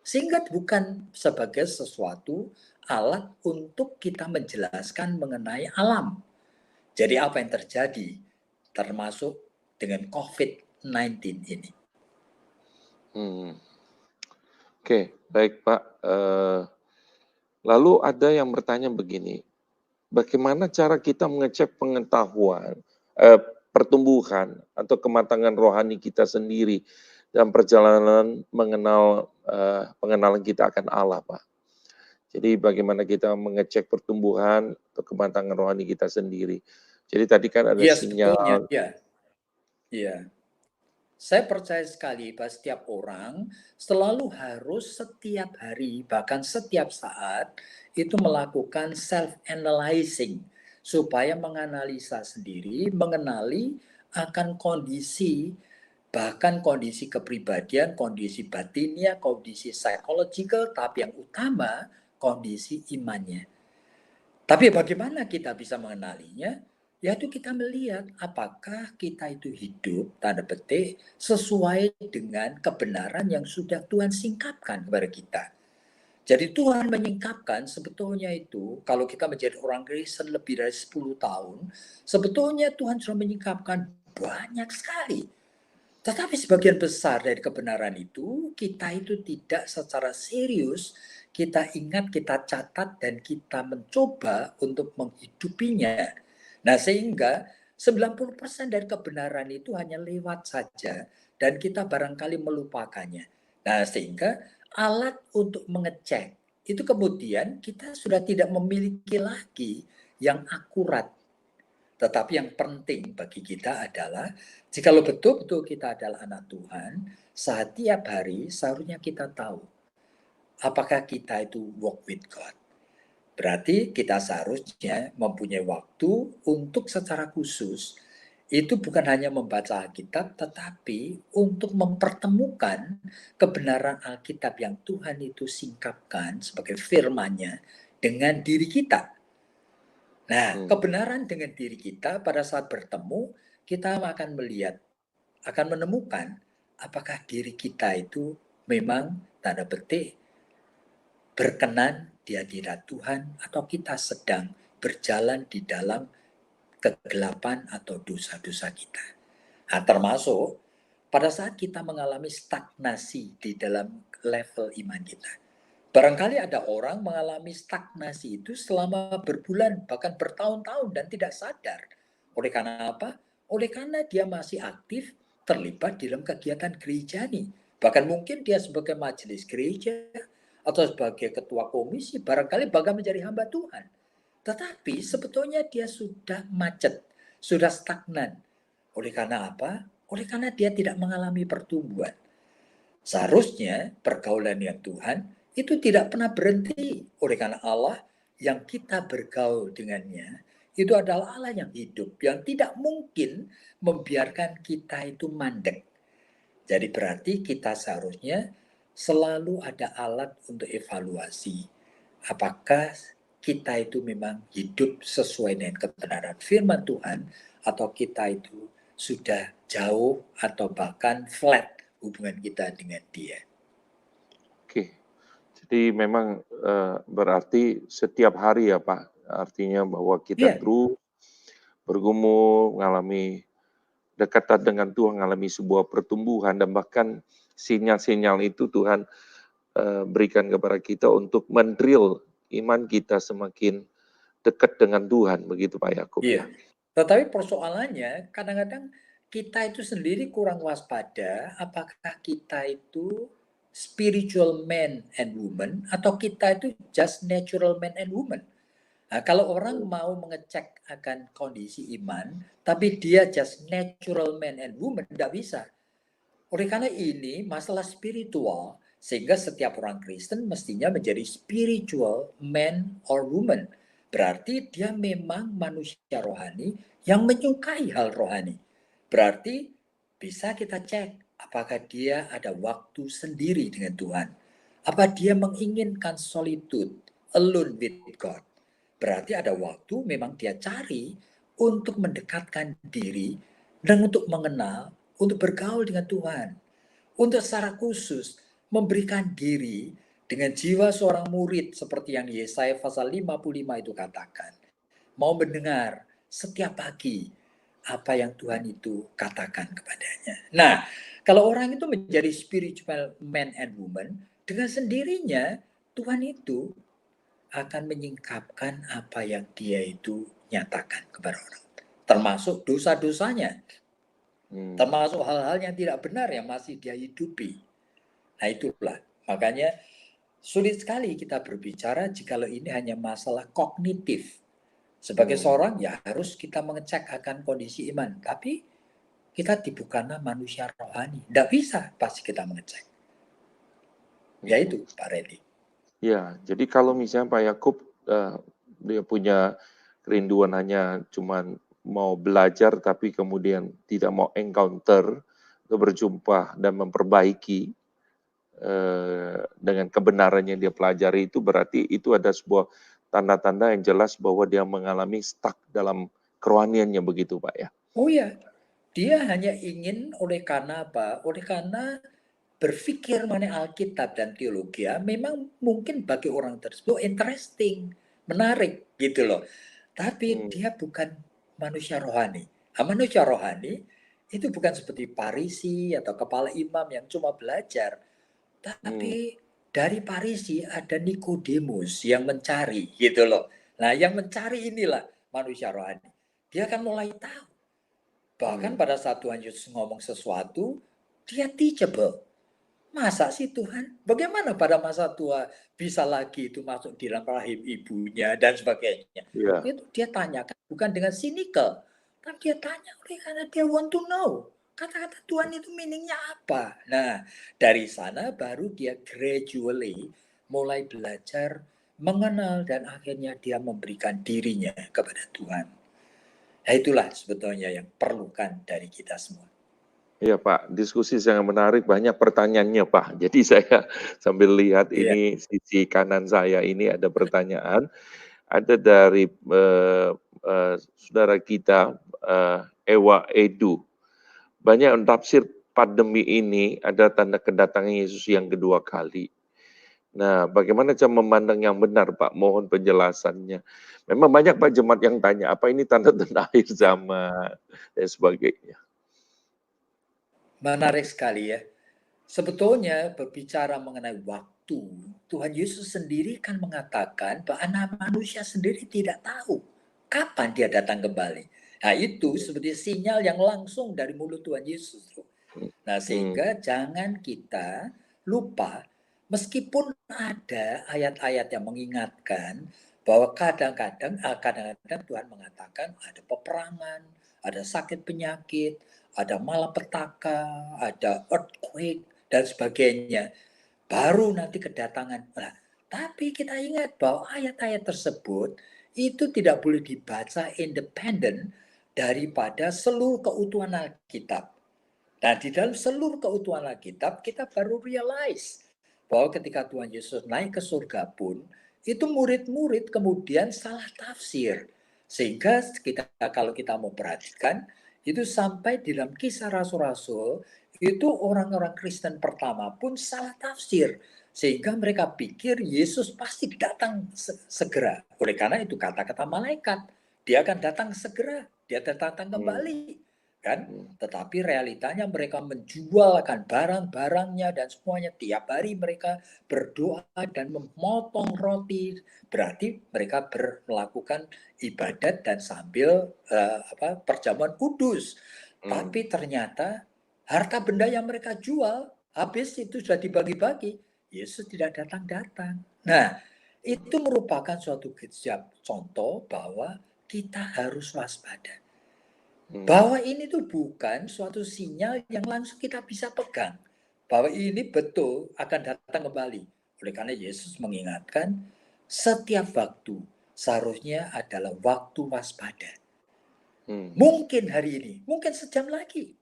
Sehingga bukan sebagai sesuatu alat untuk kita menjelaskan mengenai alam. Jadi apa yang terjadi termasuk dengan COVID-19 ini. Oke, baik Pak. Lalu ada yang bertanya begini, bagaimana cara kita mengecek pengetahuan pertumbuhan atau kematangan rohani kita sendiri dalam perjalanan pengenalan kita akan Allah, Pak. Jadi bagaimana kita mengecek pertumbuhan atau kematangan rohani kita sendiri. Jadi tadi kan ada Iya, sebetulnya, sinyal. ya. Iya. Saya percaya sekali bahwa setiap orang selalu harus setiap hari, bahkan setiap saat, itu melakukan self-analyzing, supaya menganalisa sendiri, mengenali akan kondisi, bahkan kondisi kepribadian, kondisi batinnya, kondisi psychological, tapi yang utama, kondisi imannya. Tapi bagaimana kita bisa mengenalinya? Yaitu kita melihat apakah kita itu hidup, tanda petik, sesuai dengan kebenaran yang sudah Tuhan singkapkan kepada kita. Jadi Tuhan menyingkapkan sebetulnya itu, kalau kita menjadi orang Kristen lebih dari 10 tahun, sebetulnya Tuhan sudah menyingkapkan banyak sekali. Tetapi sebagian besar dari kebenaran itu, kita itu tidak secara serius, kita ingat, kita catat, dan kita mencoba untuk menghidupinya. Nah, sehingga 90% dari kebenaran itu hanya lewat saja, dan kita barangkali melupakannya. Nah, sehingga alat untuk mengecek, itu kemudian kita sudah tidak memiliki lagi yang akurat. Tetapi yang penting bagi kita adalah, jikalau betul-betul kita adalah anak Tuhan, setiap hari seharusnya kita tahu apakah kita itu walk with God. Berarti kita seharusnya mempunyai waktu untuk secara khusus, itu bukan hanya membaca Alkitab, tetapi untuk mempertemukan kebenaran Alkitab yang Tuhan itu singkapkan sebagai firman-Nya dengan diri kita. Nah, kebenaran dengan diri kita pada saat bertemu, kita akan melihat, akan menemukan apakah diri kita itu memang tanda petik berkenan di hadirat Tuhan, atau kita sedang berjalan di dalam kegelapan atau dosa-dosa kita. Nah, termasuk pada saat kita mengalami stagnasi di dalam level iman kita. Barangkali ada orang mengalami stagnasi itu selama berbulan, bahkan bertahun-tahun dan tidak sadar. Oleh karena apa? Oleh karena dia masih aktif terlibat dalam kegiatan gerejani. Bahkan mungkin dia sebagai majelis gereja atau sebagai ketua komisi, barangkali bahkan menjadi hamba Tuhan. Tetapi sebetulnya dia sudah macet, sudah stagnan. Oleh karena apa? Oleh karena dia tidak mengalami pertumbuhan. Seharusnya pergaulan yang Tuhan itu tidak pernah berhenti. Oleh karena Allah yang kita bergaul dengannya itu adalah Allah yang hidup, yang tidak mungkin membiarkan kita itu mandek. Jadi berarti kita seharusnya selalu ada alat untuk evaluasi. Apakah kita itu memang hidup sesuai dengan kebenaran firman Tuhan, atau kita itu sudah jauh atau bahkan flat hubungan kita dengan dia. Oke, jadi memang berarti setiap hari ya Pak, artinya bahwa kita terus bergumul, mengalami dekatan dengan Tuhan, mengalami sebuah pertumbuhan, dan bahkan sinyal-sinyal itu Tuhan berikan kepada kita untuk mendrill iman kita semakin dekat dengan Tuhan, begitu Pak Yakub ya. Tetapi persoalannya kadang-kadang kita itu sendiri kurang waspada, apakah kita itu spiritual man and woman atau kita itu just natural man and woman. Nah, kalau orang mau mengecek akan kondisi iman, tapi dia just natural man and woman, tidak bisa. Oleh karena ini masalah spiritual, sehingga setiap orang Kristen mestinya menjadi spiritual man or woman. Berarti dia memang manusia rohani yang menyukai hal rohani. Berarti bisa kita cek apakah dia ada waktu sendiri dengan Tuhan. Apa dia menginginkan solitude, alone with God. Berarti ada waktu memang dia cari untuk mendekatkan diri dan untuk mengenal, untuk bergaul dengan Tuhan. Untuk secara khusus memberikan diri dengan jiwa seorang murid seperti yang Yesaya pasal 55 itu katakan. Mau mendengar setiap pagi apa yang Tuhan itu katakan kepadanya. Nah, kalau orang itu menjadi spiritual man and woman, dengan sendirinya Tuhan itu akan menyingkapkan apa yang dia itu nyatakan kepada orang. termasuk dosa-dosanya, termasuk hal-hal yang tidak benar yang masih dia hidupi. Nah itulah, makanya sulit sekali kita berbicara jikalau ini hanya masalah kognitif. Sebagai seorang ya harus kita mengecek akan kondisi iman, tapi kita bukanlah manusia rohani, tidak bisa pasti kita mengecek. Ya itu Pak Reddy. Ya, jadi kalau misalnya Pak Yakub dia punya kerinduan hanya cuman mau belajar tapi kemudian tidak mau encounter, berjumpa dan memperbaiki dengan kebenaran yang dia pelajari, itu berarti itu ada sebuah tanda-tanda yang jelas bahwa dia mengalami stuck dalam kerohaniannya, begitu Pak ya? Oh ya, dia hanya ingin oleh karena apa? Oleh karena berpikir mengenai Alkitab dan teologi memang mungkin bagi orang tersebut interesting, menarik gitu loh. Tapi dia bukan manusia rohani. Manusia rohani itu bukan seperti Farisi atau kepala imam yang cuma belajar. Tapi dari Farisi ada Nikodemus yang mencari gitu loh. Nah yang mencari inilah manusia rohani. Dia akan mulai tahu. Bahkan pada saat Tuhan Yesus ngomong sesuatu, dia teachable. Masa sih Tuhan? Bagaimana pada masa tua bisa lagi itu masuk di dalam rahim ibunya dan sebagainya? Ya. Itu dia tanyakan bukan dengan cynical, tapi dia tanya karena dia want to know. Kata-kata Tuhan itu meaningnya apa? Nah, dari sana baru dia gradually mulai belajar mengenal dan akhirnya dia memberikan dirinya kepada Tuhan. Nah, itulah sebetulnya yang perlukan dari kita semua. Iya Pak, diskusi sangat menarik, banyak pertanyaannya Pak. Jadi saya sambil lihat ini sisi kanan saya ini ada pertanyaan, ada dari saudara kita Ewa Edu. Banyak yang tafsir pandemi ini ada tanda kedatangan Yesus yang kedua kali. Nah, bagaimana cara memandang yang benar Pak? Mohon penjelasannya. Memang banyak Pak jemaat yang tanya, apa ini tanda-tanda akhir zaman dan sebagainya. Menarik sekali ya. Sebetulnya berbicara mengenai waktu, Tuhan Yesus sendiri kan mengatakan bahwa anak manusia sendiri tidak tahu kapan dia datang kembali. Nah itu seperti sinyal yang langsung dari mulut Tuhan Yesus. Nah sehingga jangan kita lupa meskipun ada ayat-ayat yang mengingatkan bahwa kadang-kadang Tuhan mengatakan ada peperangan, ada sakit penyakit, ada malapetaka, ada earthquake, dan sebagainya. Baru nanti kedatangan. Nah, tapi kita ingat bahwa ayat-ayat tersebut itu tidak boleh dibaca independen daripada seluruh keutuhan Alkitab. Nah, di dalam seluruh keutuhan Alkitab, kita baru realize bahwa ketika Tuhan Yesus naik ke surga pun, itu murid-murid kemudian salah tafsir. Sehingga kalau kita mau perhatikan, itu sampai di dalam Kisah Rasul-Rasul, itu orang-orang Kristen pertama pun salah tafsir. Sehingga mereka pikir Yesus pasti datang segera. Oleh karena itu kata-kata malaikat, dia akan datang segera, dia akan datang kembali. Kan? Tetapi realitanya mereka menjualkan barang-barangnya dan semuanya. Tiap hari mereka berdoa dan memotong roti. Berarti mereka melakukan ibadat dan sambil perjamuan kudus. Tapi ternyata harta benda yang mereka jual habis itu sudah dibagi-bagi. Yesus tidak datang-datang. Nah, itu merupakan suatu contoh bahwa kita harus waspada. Bahwa ini tuh bukan suatu sinyal yang langsung kita bisa pegang. Bahwa ini betul akan datang kembali. Oleh karena Yesus mengingatkan, setiap waktu seharusnya adalah waktu waspada. Mungkin hari ini, mungkin sejam lagi.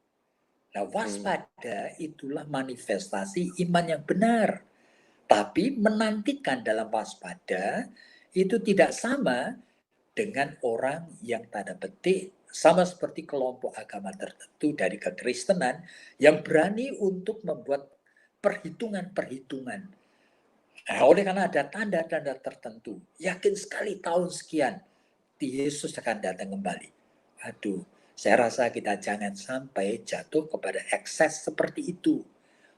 Nah, waspada itulah manifestasi iman yang benar. Tapi menantikan dalam waspada itu tidak sama dengan orang yang tanda petik sama seperti kelompok agama tertentu dari kekristenan yang berani untuk membuat perhitungan-perhitungan. Nah, oleh karena ada tanda-tanda tertentu, yakin sekali tahun sekian Yesus akan datang kembali. Aduh, saya rasa kita jangan sampai jatuh kepada ekses seperti itu.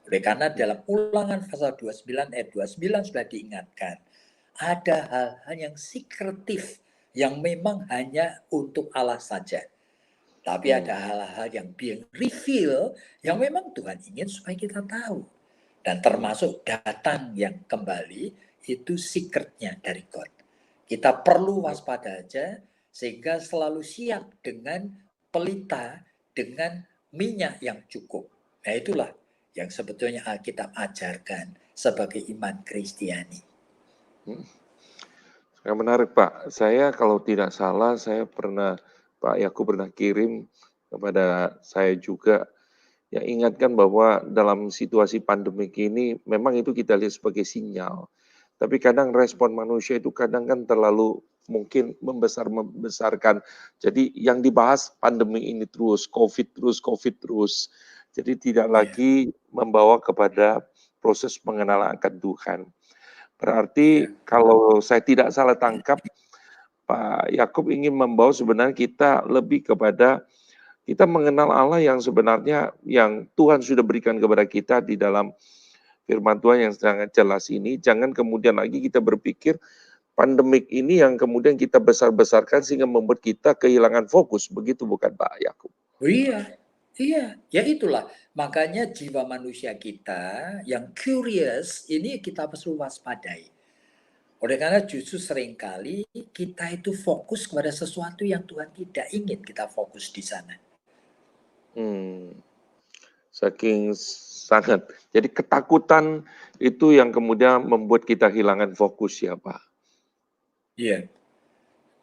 Oleh karena dalam Ulangan pasal 29 ayat 29 sudah diingatkan, ada hal-hal yang sekretif yang memang hanya untuk Allah saja. Tapi ada hal-hal yang being reveal yang memang Tuhan ingin supaya kita tahu. Dan termasuk datang yang kembali itu secretnya dari God. Kita perlu waspada aja sehingga selalu siap dengan pelita, dengan minyak yang cukup. Nah itulah yang sebetulnya Alkitab ajarkan sebagai iman Kristiani. Yang menarik Pak, saya kalau tidak salah Pak Yakub pernah kirim kepada saya juga yang ingatkan bahwa dalam situasi pandemik ini memang itu kita lihat sebagai sinyal. Tapi kadang respon manusia itu kadang kan terlalu mungkin membesarkan. Jadi yang dibahas pandemi ini terus, COVID terus. Jadi tidak lagi membawa kepada proses pengenalan akan Tuhan. Berarti kalau saya tidak salah tangkap, Pak Yakub ingin membawa sebenarnya kita lebih kepada kita mengenal Allah yang sebenarnya yang Tuhan sudah berikan kepada kita di dalam firman Tuhan yang sangat jelas ini. Jangan kemudian lagi kita berpikir pandemik ini yang kemudian kita besar-besarkan sehingga membuat kita kehilangan fokus. Begitu bukan Pak Yakub? Oh iya, ya itulah. Makanya jiwa manusia kita yang curious ini kita perlu waspadai. Oleh karena justru seringkali kita itu fokus kepada sesuatu yang Tuhan tidak ingin kita fokus di sana. Saking sangat. Jadi ketakutan itu yang kemudian membuat kita kehilangan fokus ya Pak. Iya.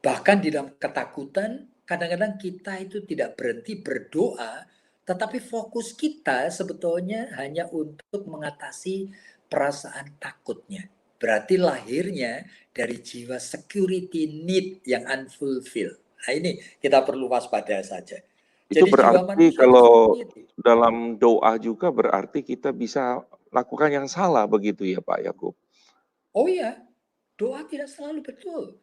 Bahkan di dalam ketakutan, kadang-kadang kita itu tidak berhenti berdoa, tetapi fokus kita sebetulnya hanya untuk mengatasi perasaan takutnya. Berarti lahirnya dari jiwa security need yang unfulfilled. Nah ini kita perlu waspada saja. Itu Jadi jiwa berarti manusia itu kalau seperti itu. dalam doa juga berarti kita bisa lakukan yang salah begitu ya Pak Yakub? Oh iya, doa tidak selalu betul.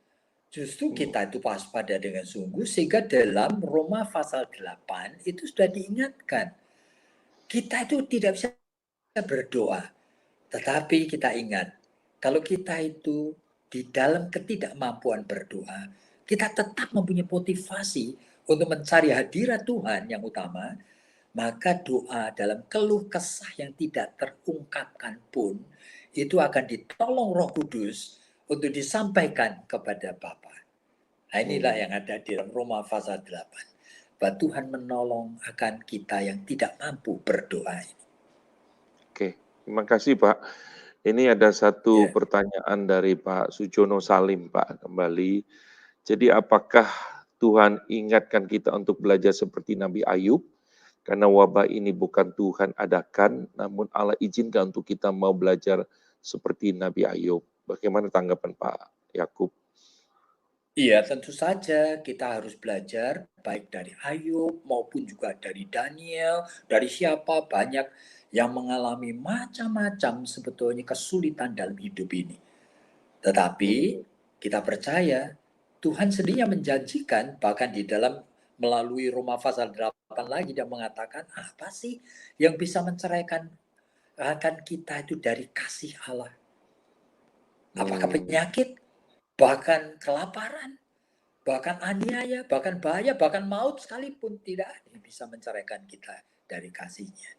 Justru kita itu waspada dengan sungguh sehingga dalam Roma pasal 8 itu sudah diingatkan. Kita itu tidak bisa berdoa. Tetapi kita ingat, kalau kita itu di dalam ketidakmampuan berdoa, kita tetap mempunyai motivasi untuk mencari hadirat Tuhan yang utama, maka doa dalam keluh kesah yang tidak terungkapkan pun itu akan ditolong Roh Kudus untuk disampaikan kepada Bapa. Nah inilah yang ada di dalam Roma pasal 8. Bahwa Tuhan menolong akan kita yang tidak mampu berdoa ini. Oke, terima kasih Pak. Ini ada satu pertanyaan dari Pak Sujono Salim Pak kembali. Jadi apakah Tuhan ingatkan kita untuk belajar seperti Nabi Ayub? Karena wabah ini bukan Tuhan adakan, namun Allah izinkan untuk kita mau belajar seperti Nabi Ayub. Bagaimana tanggapan Pak Yakub? Iya, tentu saja kita harus belajar baik dari Ayub maupun juga dari Daniel, dari siapa banyak yang mengalami macam-macam sebetulnya kesulitan dalam hidup ini. Tetapi kita percaya Tuhan sendiri yang menjanjikan bahkan di dalam melalui Roma pasal 8 lagi dia mengatakan apa sih yang bisa menceraikan akan kita itu dari kasih Allah? Apakah penyakit? Bahkan kelaparan, bahkan aniaya, bahkan bahaya, bahkan maut sekalipun tidak ada yang bisa menceraikan kita dari kasih-Nya.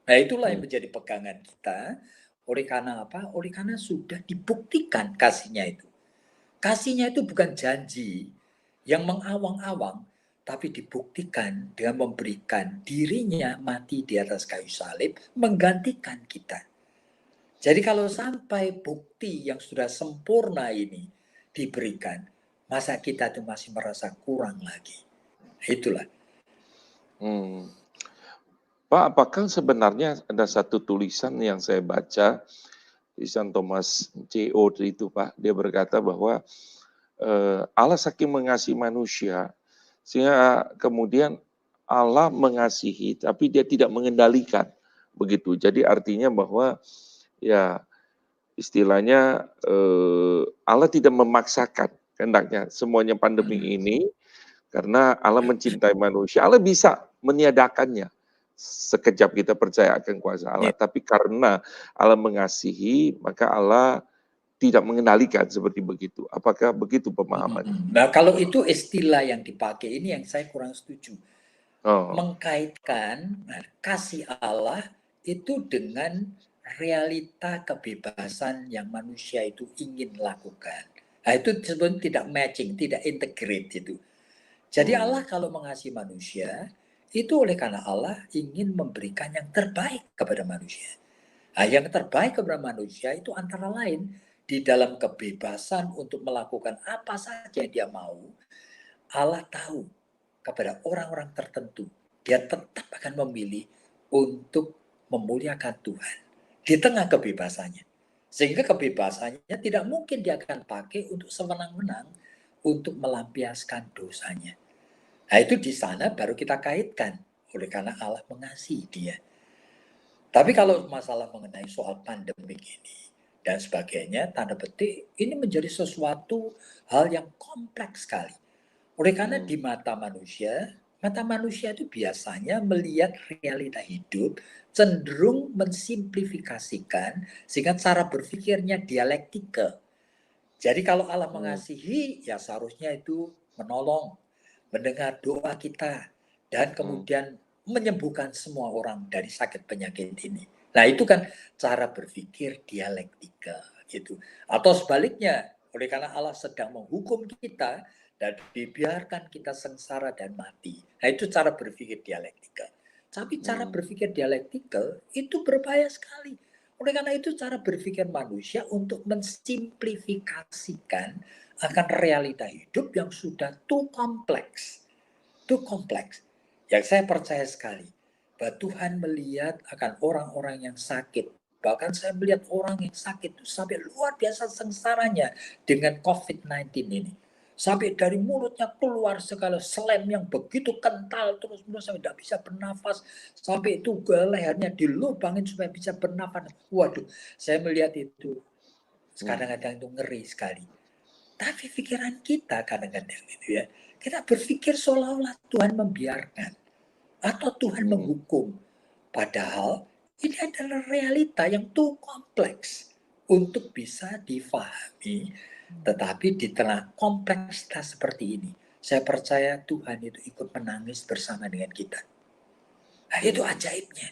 Nah itulah yang menjadi pegangan kita. Oleh karena apa? Oleh karena sudah dibuktikan kasih-Nya itu. Kasih-Nya itu bukan janji yang mengawang-awang, tapi dibuktikan dengan memberikan dirinya mati di atas kayu salib, menggantikan kita. Jadi kalau sampai bukti yang sudah sempurna ini diberikan, masa kita itu masih merasa kurang lagi. Itulah. Pak, apakah sebenarnya ada satu tulisan yang saya baca, tulisan Thomas C.O. itu Pak, dia berkata bahwa Allah saking mengasihi manusia, sehingga kemudian Allah mengasihi, tapi dia tidak mengendalikan. Begitu, jadi artinya bahwa ya istilahnya Allah tidak memaksakan kehendaknya semuanya pandemi ini karena Allah mencintai manusia. Allah bisa meniadakannya sekejap kita percaya akan kuasa Allah, tapi karena Allah mengasihi maka Allah tidak mengendalikan seperti begitu. Apakah begitu pemahamannya? Nah kalau itu istilah yang dipakai ini yang saya kurang setuju. mengkaitkan kasih Allah itu dengan realita kebebasan yang manusia itu ingin lakukan. Nah, itu sebenarnya tidak matching, tidak integrate itu. Jadi Allah kalau mengasihi manusia, itu oleh karena Allah ingin memberikan yang terbaik kepada manusia. Nah, yang terbaik kepada manusia itu antara lain di dalam kebebasan untuk melakukan apa saja dia mau. Allah tahu kepada orang-orang tertentu, dia tetap akan memilih untuk memuliakan Tuhan di tengah kebebasannya. Sehingga kebebasannya tidak mungkin dia akan pakai untuk sewenang-wenang untuk melampiaskan dosanya. Nah, itu di sana baru kita kaitkan oleh karena Allah mengasihi dia. Tapi kalau masalah mengenai soal pandemik ini dan sebagainya, tanda petik, ini menjadi sesuatu hal yang kompleks sekali. Oleh karena di mata manusia itu biasanya melihat realita hidup cenderung mensimplifikasikan sehingga cara berpikirnya dialektika. Jadi kalau Allah mengasihi, ya seharusnya itu menolong, mendengar doa kita, dan kemudian menyembuhkan semua orang dari sakit penyakit ini. Nah, itu kan cara berpikir dialektika gitu. Atau sebaliknya, oleh karena Allah sedang menghukum kita dan dibiarkan kita sengsara dan mati. Nah, itu cara berpikir dialektika. Tapi cara berpikir dialektikal itu berbahaya sekali. Oleh karena itu cara berpikir manusia untuk mensimplifikasikan akan realita hidup yang sudah too kompleks. Too kompleks. Yang saya percaya sekali bahwa Tuhan melihat akan orang-orang yang sakit. Bahkan saya melihat orang yang sakit itu sampai luar biasa sengsaranya dengan COVID-19 ini. Sampai dari mulutnya keluar segala slem yang begitu kental terus-menerus sampai tidak bisa bernafas. Sampai itu lehernya dilubangin supaya bisa bernafas. Waduh, saya melihat itu kadang-kadang itu ngeri sekali. Tapi pikiran kita kadang-kadang itu ya, kita berpikir seolah-olah Tuhan membiarkan atau Tuhan menghukum. Padahal ini adalah realita yang tuh kompleks untuk bisa difahami. Tetapi di tengah kompleksitas seperti ini, saya percaya Tuhan itu ikut menangis bersama dengan kita. Nah, itu ajaibnya.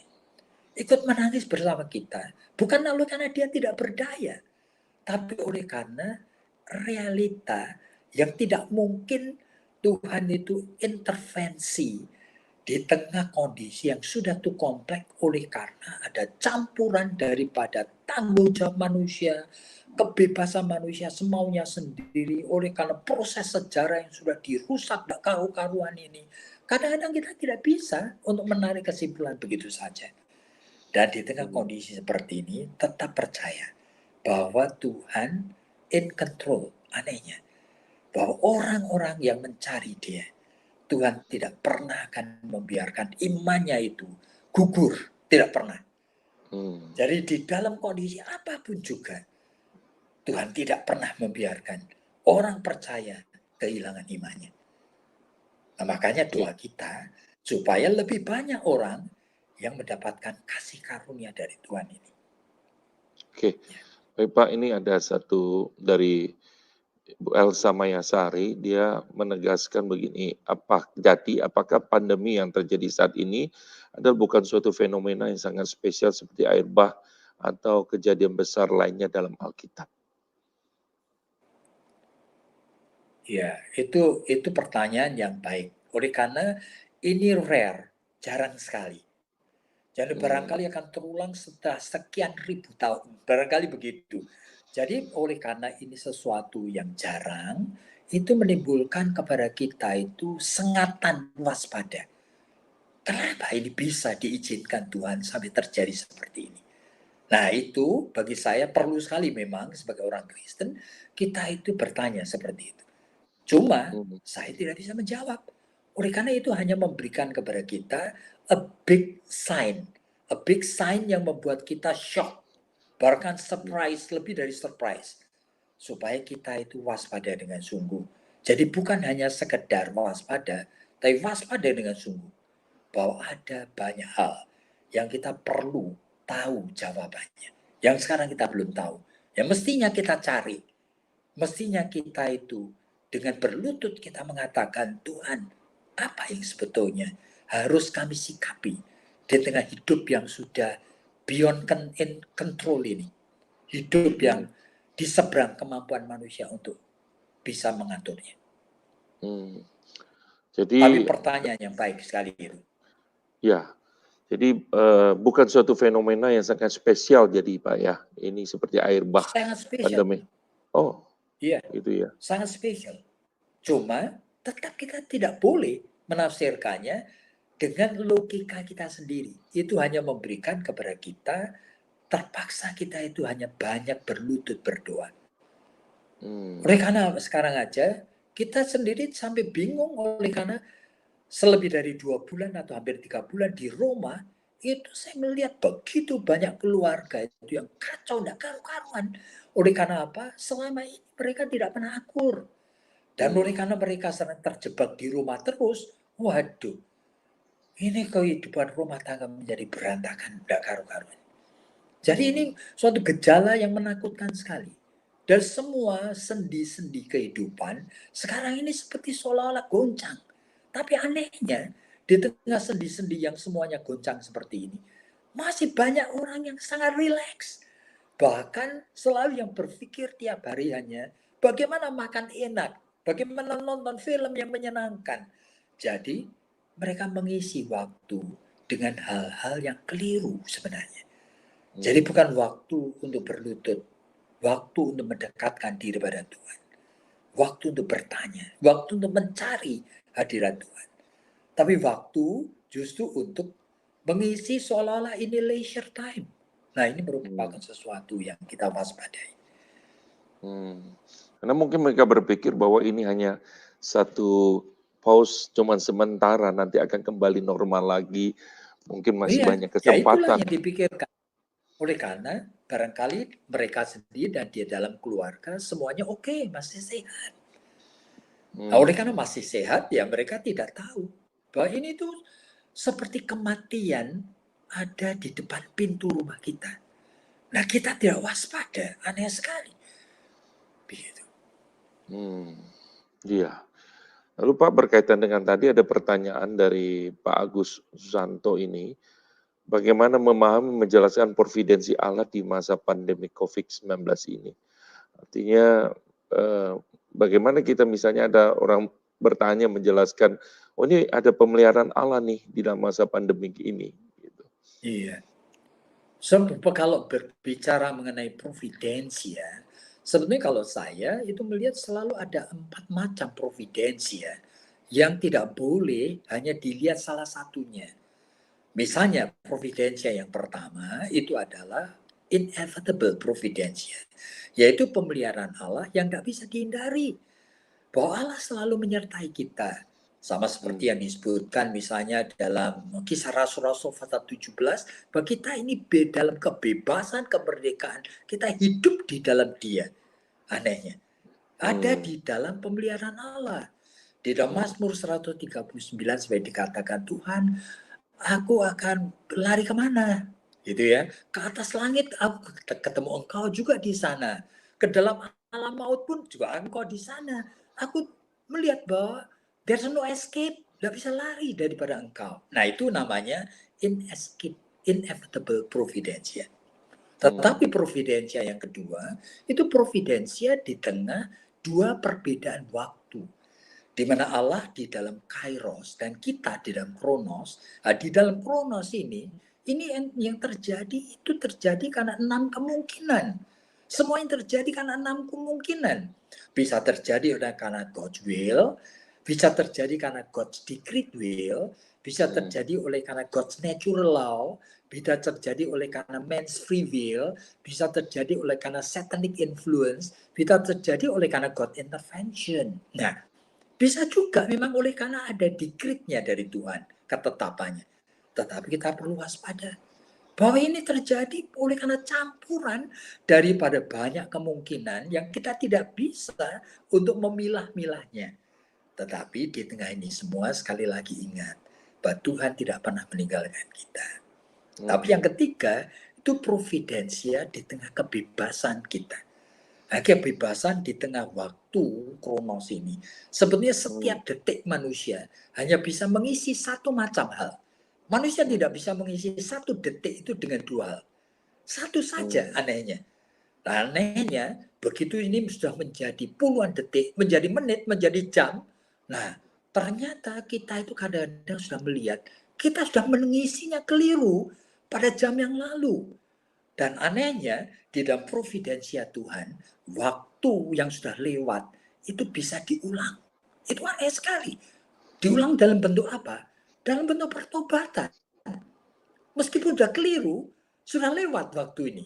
Ikut menangis bersama kita. Bukan lalu karena dia tidak berdaya, tapi oleh karena realita yang tidak mungkin Tuhan itu intervensi di tengah kondisi yang sudah tuh kompleks oleh karena ada campuran daripada tanggung jawab manusia, kebebasan manusia semaunya sendiri oleh karena proses sejarah yang sudah dirusak tak karu-karuan ini. Kadang-kadang kita tidak bisa untuk menarik kesimpulan begitu saja. Dan di tengah kondisi seperti ini tetap percaya bahwa Tuhan in control, anehnya. Bahwa orang-orang yang mencari dia, Tuhan tidak pernah akan membiarkan imannya itu gugur, tidak pernah. Jadi di dalam kondisi apapun juga, Tuhan tidak pernah membiarkan orang percaya kehilangan imannya. Nah, makanya doa kita supaya lebih banyak orang yang mendapatkan kasih karunia dari Tuhan ini. Oke, baik Pak, ini ada satu dari Bu Elsa Mayasari, dia menegaskan begini, apakah pandemi yang terjadi saat ini adalah bukan suatu fenomena yang sangat spesial seperti air bah atau kejadian besar lainnya dalam Alkitab? Ya, itu pertanyaan yang baik. Oleh karena ini rare, jarang sekali. Jadi barangkali akan terulang setelah sekian ribu tahun, barangkali begitu. Jadi oleh karena ini sesuatu yang jarang, itu menimbulkan kepada kita itu sengatan waspada. Kenapa ini bisa diizinkan Tuhan sampai terjadi seperti ini? Nah itu bagi saya perlu sekali memang sebagai orang Kristen, kita itu bertanya seperti itu. Cuma saya tidak bisa menjawab. Oleh karena itu hanya memberikan kepada kita a big sign. A big sign yang membuat kita shock. Bahkan surprise, lebih dari surprise. Supaya kita itu waspada dengan sungguh. Jadi bukan hanya sekedar waspada, tapi waspada dengan sungguh. Bahwa ada banyak hal yang kita perlu tahu jawabannya. Yang sekarang kita belum tahu. Yang mestinya kita cari. Mestinya kita itu dengan berlutut kita mengatakan, Tuhan, apa yang sebetulnya harus kami sikapi di tengah hidup yang sudah beyond control ini. Hidup yang di seberang kemampuan manusia untuk bisa mengaturnya. Jadi, tapi pertanyaan yang baik sekali itu. Ya, jadi bukan suatu fenomena yang sangat spesial jadi Pak ya. Ini seperti air bah sangat spesial. pandemi. Oh, iya, itu ya. Sangat spesial. Cuma tetap kita tidak boleh menafsirkannya dengan logika kita sendiri. Itu hanya memberikan kepada kita, terpaksa kita itu hanya banyak berlutut berdoa. Oleh karena sekarang aja kita sendiri sampai bingung oleh karena selebih dari 2 bulan atau hampir 3 bulan di Roma, itu saya melihat begitu banyak keluarga itu yang kacau, tidak karu-karuan. Oleh karena apa? Selama ini mereka tidak pernah akur. Dan oleh karena mereka sering terjebak di rumah terus, waduh, ini kehidupan rumah tangga menjadi berantakan, tidak karu-karuan. Jadi ini suatu gejala yang menakutkan sekali. Dan semua sendi-sendi kehidupan sekarang ini seperti seolah-olah goncang. Tapi anehnya, di tengah sendi-sendi yang semuanya goncang seperti ini, masih banyak orang yang sangat rileks. Bahkan selalu yang berpikir tiap hari hanya bagaimana makan enak, bagaimana nonton film yang menyenangkan. Jadi mereka mengisi waktu dengan hal-hal yang keliru sebenarnya. Jadi bukan waktu untuk berlutut, waktu untuk mendekatkan diri pada Tuhan, waktu untuk bertanya, waktu untuk mencari hadirat Tuhan. Tapi waktu justru untuk mengisi seolah-olah ini leisure time. Nah, ini merupakan sesuatu yang kita waspadai. Karena mungkin mereka berpikir bahwa ini hanya satu pause cuman sementara, nanti akan kembali normal lagi. Mungkin masih banyak Ya itulah kesempatan. yang dipikirkan. Oleh karena barangkali mereka sendiri dan dia dalam keluarga semuanya oke, masih sehat. Nah, oleh karena masih sehat, ya mereka tidak tahu bahwa ini tuh seperti kematian ada di depan pintu rumah kita. Nah, kita tidak waspada, aneh sekali. Begitu. Iya. Lalu Pak, berkaitan dengan tadi ada pertanyaan dari Pak Agus Susanto ini, bagaimana memahami menjelaskan providensi Allah di masa pandemi COVID-19 ini? Artinya bagaimana kita misalnya ada orang bertanya menjelaskan, oh ini ada pemeliharaan Allah nih di dalam masa pandemi ini. Gitu. Iya. Sebab kalau berbicara mengenai providensi ya, sebenarnya kalau saya itu melihat selalu ada 4 macam providensi ya, yang tidak boleh hanya dilihat salah satunya. Misalnya providensia yang pertama itu adalah inevitable providensia, yaitu pemeliharaan Allah yang tidak bisa dihindari. Bahwa Allah selalu menyertai kita. Sama seperti yang disebutkan misalnya dalam Kisah Rasul-Rasul pasal 17, bahwa kita ini dalam kebebasan, kemerdekaan, kita hidup di dalam Dia. Anehnya. Ada di dalam pemeliharaan Allah. Di dalam Mazmur 139 sebagai dikatakan, Tuhan, aku akan lari kemana? Gitu ya. Ke atas langit aku ketemu Engkau juga di sana. Ke dalam alam maut pun juga Engkau di sana. Aku melihat bahwa there's no escape, tidak bisa lari daripada Engkau. Nah, itu namanya inevitable providentia. Tetapi providensia yang kedua, itu providensia di tengah dua perbedaan waktu. Di mana Allah di dalam kairos dan kita di dalam kronos. Nah, di dalam kronos ini yang terjadi itu terjadi karena 6 kemungkinan. Semua yang terjadi karena 6 kemungkinan. Bisa terjadi karena God's will, bisa terjadi karena God's decreed will, bisa terjadi oleh karena God's natural law, bisa terjadi oleh karena man's free will, bisa terjadi oleh karena satanic influence, bisa terjadi oleh karena God intervention. Nah, bisa juga memang oleh karena ada decree-nya dari Tuhan, ketetapannya. Tetapi kita perlu waspada bahwa ini terjadi oleh karena campuran daripada banyak kemungkinan yang kita tidak bisa untuk memilah-milahnya. Tetapi di tengah ini semua sekali lagi ingat bahwa Tuhan tidak pernah meninggalkan kita. Tapi yang ketiga itu providensia di tengah kebebasan kita. Kebebasan di tengah waktu kronos ini. Sebetulnya setiap detik manusia hanya bisa mengisi satu macam hal. Manusia tidak bisa mengisi satu detik itu dengan dua hal. Satu saja anehnya. Anehnya, begitu ini sudah menjadi puluhan detik, menjadi menit, menjadi jam. Nah, ternyata kita itu kadang-kadang sudah melihat, kita sudah mengisinya keliru pada jam yang lalu. Dan anehnya, di dalam providensia Tuhan, waktu yang sudah lewat itu bisa diulang. Itu aneh sekali. Diulang dalam bentuk apa? Dalam bentuk pertobatan. Meskipun sudah keliru, sudah lewat waktu ini.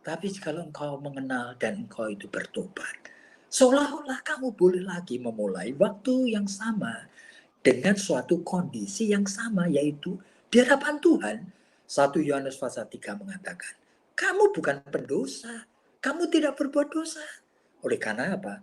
Tapi kalau engkau mengenal dan engkau itu bertobat, seolah-olah kamu boleh lagi memulai waktu yang sama dengan suatu kondisi yang sama, yaitu di hadapan Tuhan. 1 Yohanes pasal 3 mengatakan, kamu bukan pendosa, kamu tidak berbuat dosa. Oleh karena apa?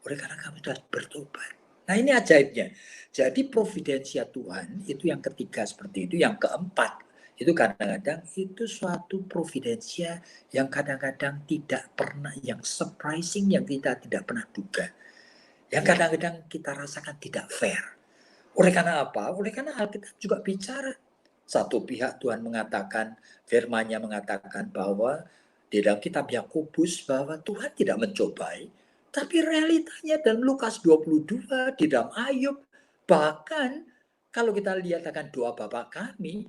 Oleh karena kamu sudah bertobat. Nah, ini ajaibnya. Jadi providensia Tuhan itu yang ketiga seperti itu. Yang keempat, itu kadang-kadang itu suatu providensia yang kadang-kadang tidak pernah, yang surprising, yang kita tidak pernah duga. Yang kadang-kadang kita rasakan tidak fair. Oleh karena apa? Oleh karena Alkitab juga bicara. Satu pihak Tuhan mengatakan, firman-Nya mengatakan bahwa di dalam kitab Yakobus bahwa Tuhan tidak mencobai, tapi realitanya dalam Lukas 22, di dalam Ayub, bahkan kalau kita lihat akan doa Bapa kami,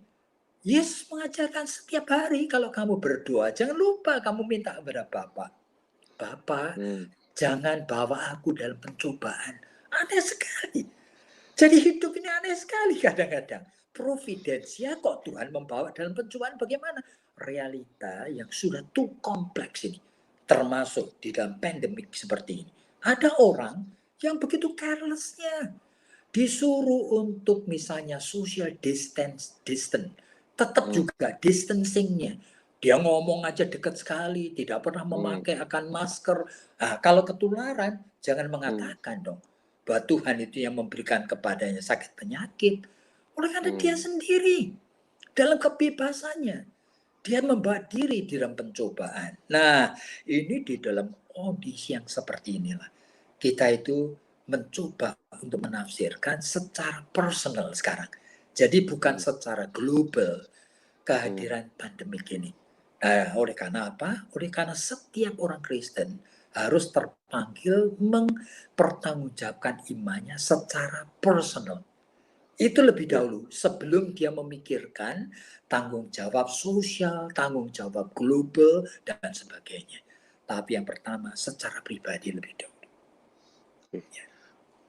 Yesus mengajarkan setiap hari kalau kamu berdoa, jangan lupa kamu minta kepada Bapa. Bapa, jangan bawa aku dalam pencobaan. Aneh sekali. Jadi hidup ini aneh sekali kadang-kadang. Providensia kok Tuhan membawa dalam pencobaan bagaimana? Realita yang sudah too kompleks ini. Termasuk di dalam pandemik seperti ini. Ada orang yang begitu carelessnya. Disuruh untuk misalnya social distance. Tetap juga distancingnya. Dia ngomong aja dekat sekali. Tidak pernah memakai akan masker. Nah, kalau ketularan jangan mengatakan dong bahwa Tuhan itu yang memberikan kepadanya sakit penyakit. Oleh karena dia sendiri dalam kebebasannya, dia membawa diri di dalam pencobaan. Nah, ini di dalam kondisi yang seperti inilah kita itu mencoba untuk menafsirkan secara personal sekarang. Jadi bukan secara global kehadiran pandemik ini. Nah, oleh karena apa? Oleh karena setiap orang Kristen harus terpanggil mempertanggungjawabkan imannya secara personal. Itu lebih dahulu sebelum dia memikirkan tanggung jawab sosial, tanggung jawab global, dan sebagainya. Tapi yang pertama secara pribadi lebih dahulu. Ya.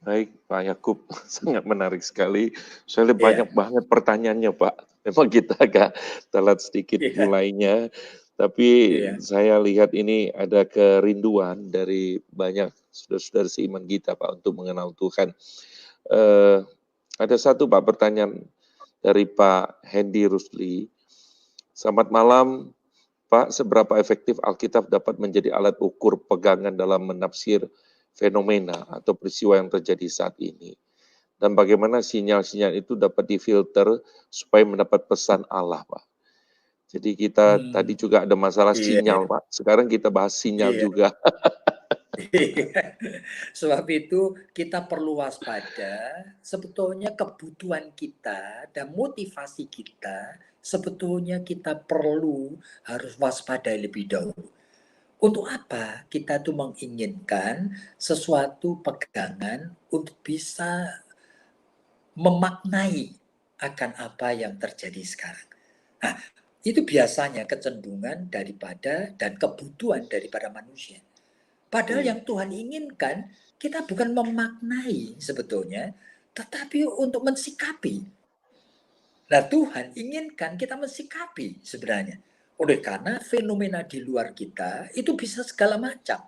Baik, Pak Yakub, sangat menarik sekali. Soalnya banyak banget pertanyaannya, Pak. Memang kita agak telat sedikit mulainya, tapi saya lihat ini ada kerinduan dari banyak saudara-saudara seiman kita, Pak, untuk mengenal Tuhan. Ada satu, Pak, pertanyaan dari Pak Hendy Rusli. Selamat malam, Pak. Seberapa efektif Alkitab dapat menjadi alat ukur pegangan dalam menafsir fenomena atau peristiwa yang terjadi saat ini? Dan bagaimana sinyal-sinyal itu dapat difilter supaya mendapat pesan Allah, Pak? Jadi kita tadi juga ada masalah sinyal, Pak. Sekarang kita bahas sinyal juga. Sebab itu kita perlu waspada. Sebetulnya kebutuhan kita dan motivasi kita, sebetulnya kita perlu harus waspada lebih dahulu. Untuk apa kita tuh menginginkan sesuatu pegangan untuk bisa memaknai akan apa yang terjadi sekarang. Nah, itu biasanya kecenderungan daripada dan kebutuhan daripada manusia. Padahal yang Tuhan inginkan kita bukan memaknai sebetulnya, tetapi untuk mensikapi. Nah, Tuhan inginkan kita mensikapi sebenarnya. Oleh karena fenomena di luar kita itu bisa segala macam.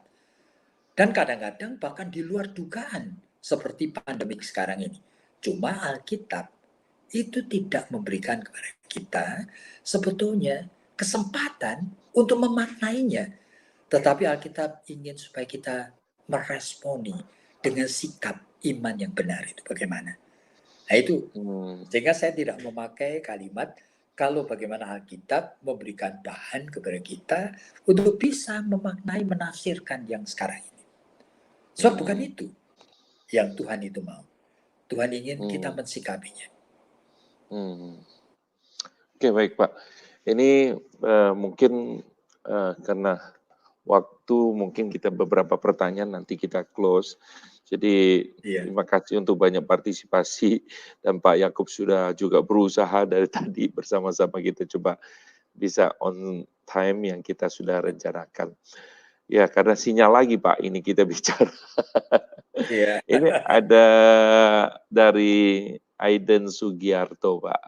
Dan kadang-kadang bahkan di luar dugaan seperti pandemik sekarang ini. Cuma Alkitab itu tidak memberikan kepada kita sebetulnya kesempatan untuk memaknainya. Tetapi Alkitab ingin supaya kita meresponi dengan sikap iman yang benar itu bagaimana. Nah itu, sehingga saya tidak memakai kalimat kalau bagaimana Alkitab memberikan bahan kepada kita untuk bisa memaknai, menafsirkan yang sekarang ini. Sebab bukan itu yang Tuhan itu mau. Tuhan ingin kita mensikapinya. Oke, baik Pak. Ini mungkin karena waktu, mungkin kita beberapa pertanyaan nanti kita close. Jadi terima kasih untuk banyak partisipasi, dan Pak Yakub sudah juga berusaha dari tadi bersama-sama kita coba bisa on time yang kita sudah rencanakan. Ya, karena sinyal lagi Pak ini kita bicara. Ini ada dari Aiden Sugiarto Pak.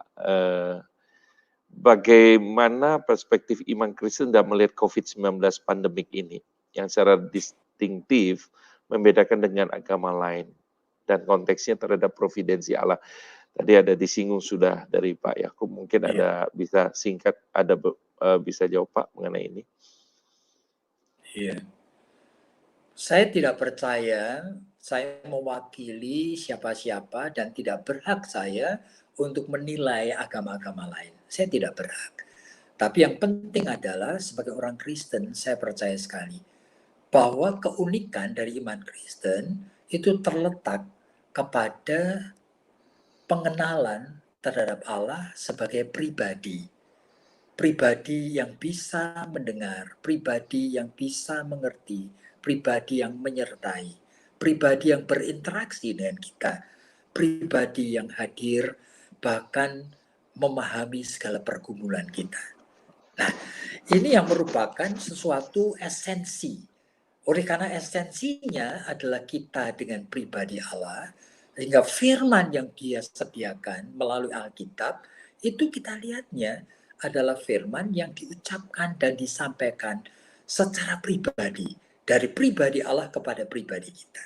Bagaimana perspektif iman Kristen dalam melihat COVID-19 pandemik ini yang secara distinktif membedakan dengan agama lain dan konteksnya terhadap providensi Allah. Tadi ada disinggung sudah dari Pak Yakub, mungkin ada bisa singkat, ada bisa jawab Pak mengenai ini. Iya. Saya tidak percaya saya mewakili siapa-siapa dan tidak berhak saya untuk menilai agama-agama lain. Saya tidak berhak. Tapi yang penting adalah sebagai orang Kristen, saya percaya sekali bahwa keunikan dari iman Kristen itu terletak kepada pengenalan terhadap Allah sebagai pribadi. Pribadi yang bisa mendengar, pribadi yang bisa mengerti, pribadi yang menyertai, pribadi yang berinteraksi dengan kita, pribadi yang hadir, bahkan memahami segala pergumulan kita. Nah, ini yang merupakan sesuatu esensi. Oleh karena esensinya adalah kita dengan pribadi Allah, sehingga firman yang Dia sediakan melalui Alkitab, itu kita lihatnya adalah firman yang diucapkan dan disampaikan secara pribadi, dari pribadi Allah kepada pribadi kita.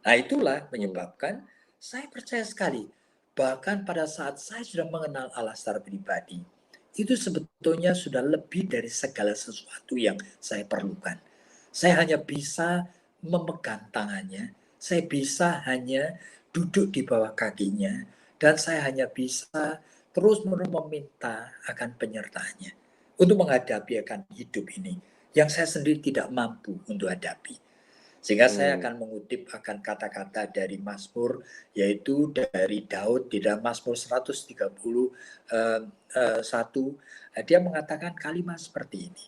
Nah, itulah menyebabkan saya percaya sekali, bahkan pada saat saya sudah mengenal Allah secara pribadi, itu sebetulnya sudah lebih dari segala sesuatu yang saya perlukan. Saya hanya bisa memegang tangannya, saya bisa hanya duduk di bawah kakinya, dan saya hanya bisa terus-menerus meminta akan penyertaannya untuk menghadapi akan hidup ini yang saya sendiri tidak mampu untuk hadapi. Sehingga saya akan mengutip akan kata-kata dari Mazmur, yaitu dari Daud di dalam Mazmur 131. Dia mengatakan kalimat seperti ini,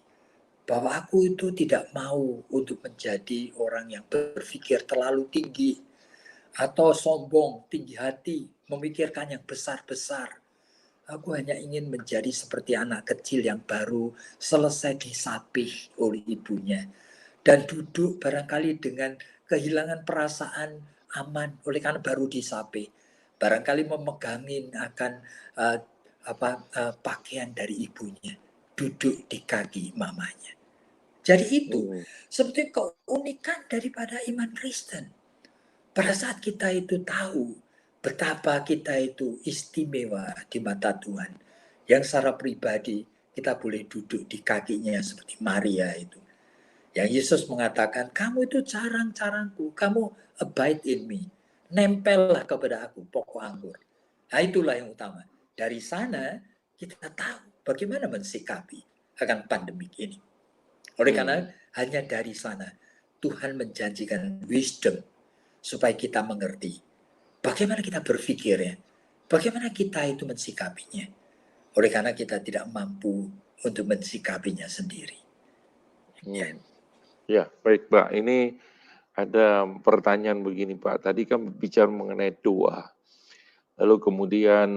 bahwa aku itu tidak mau untuk menjadi orang yang berpikir terlalu tinggi atau sombong, tinggi hati, memikirkan yang besar-besar. Aku hanya ingin menjadi seperti anak kecil yang baru selesai disapih oleh ibunya dan duduk barangkali dengan kehilangan perasaan aman oleh karena baru disapih. Barangkali memegangin akan pakaian dari ibunya, duduk di kaki mamanya. Jadi itu sebetulnya keunikan daripada iman Kristen. Pada saat kita itu tahu betapa kita itu istimewa di mata Tuhan, yang secara pribadi kita boleh duduk di kakinya seperti Maria itu. Yang Yesus mengatakan, kamu itu carang-carangku, kamu abide in me, nempellah kepada aku pokok anggur. Nah, itulah yang utama. Dari sana kita tahu bagaimana mensikapi akan pandemik ini. Oleh karena hanya dari sana Tuhan menjanjikan wisdom supaya kita mengerti bagaimana kita berpikirnya, bagaimana kita itu mensikapinya. Oleh karena kita tidak mampu untuk mensikapinya sendiri. Ya, baik Pak. Ini ada pertanyaan begini Pak. Tadi kan bicara mengenai doa. Lalu kemudian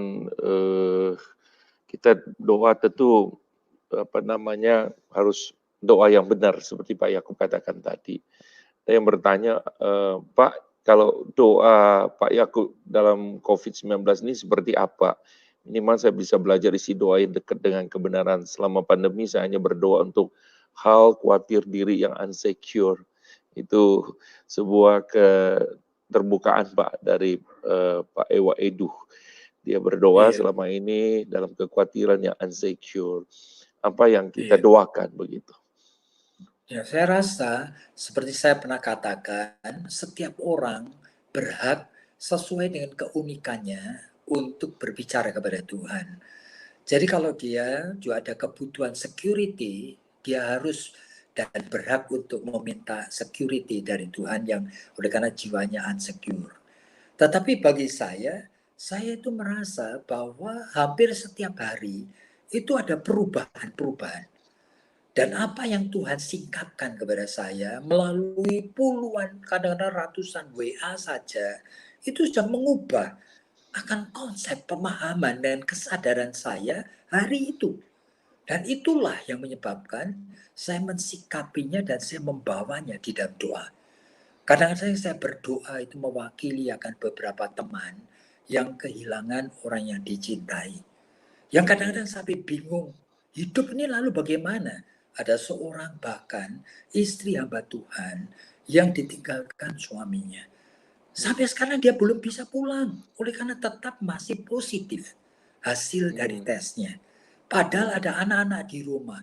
kita doa tentu harus doa yang benar seperti Pak Yakub katakan tadi. Ada yang bertanya, Pak, kalau doa Pak Yakub dalam COVID-19 ini seperti apa? Minimal saya bisa belajar isi doa yang dekat dengan kebenaran. Selama pandemi saya hanya berdoa untuk hal khawatir diri yang unsecure. Itu sebuah keterbukaan Pak dari Pak Ewa Edu. Dia berdoa selama ini dalam kekhawatiran yang unsecure. Apa yang kita doakan begitu? Ya, saya rasa seperti saya pernah katakan, setiap orang berhak sesuai dengan keunikannya untuk berbicara kepada Tuhan. Jadi kalau dia juga ada kebutuhan security, dia harus dan berhak untuk meminta security dari Tuhan yang oleh karena jiwanya unsecure. Tetapi bagi saya itu merasa bahwa hampir setiap hari itu ada perubahan-perubahan. Dan apa yang Tuhan singkapkan kepada saya melalui puluhan, kadang-kadang ratusan WA saja, itu sudah mengubah akan konsep pemahaman dan kesadaran saya hari itu. Dan itulah yang menyebabkan saya mensikapinya dan saya membawanya di dalam doa. Kadang-kadang saya berdoa itu mewakili akan beberapa teman yang kehilangan orang yang dicintai. Yang kadang-kadang sampai bingung, hidup ini lalu bagaimana? Ada seorang bahkan istri hamba Tuhan yang ditinggalkan suaminya. Sampai sekarang dia belum bisa pulang, oleh karena tetap masih positif hasil dari tesnya. Padahal ada anak-anak di rumah.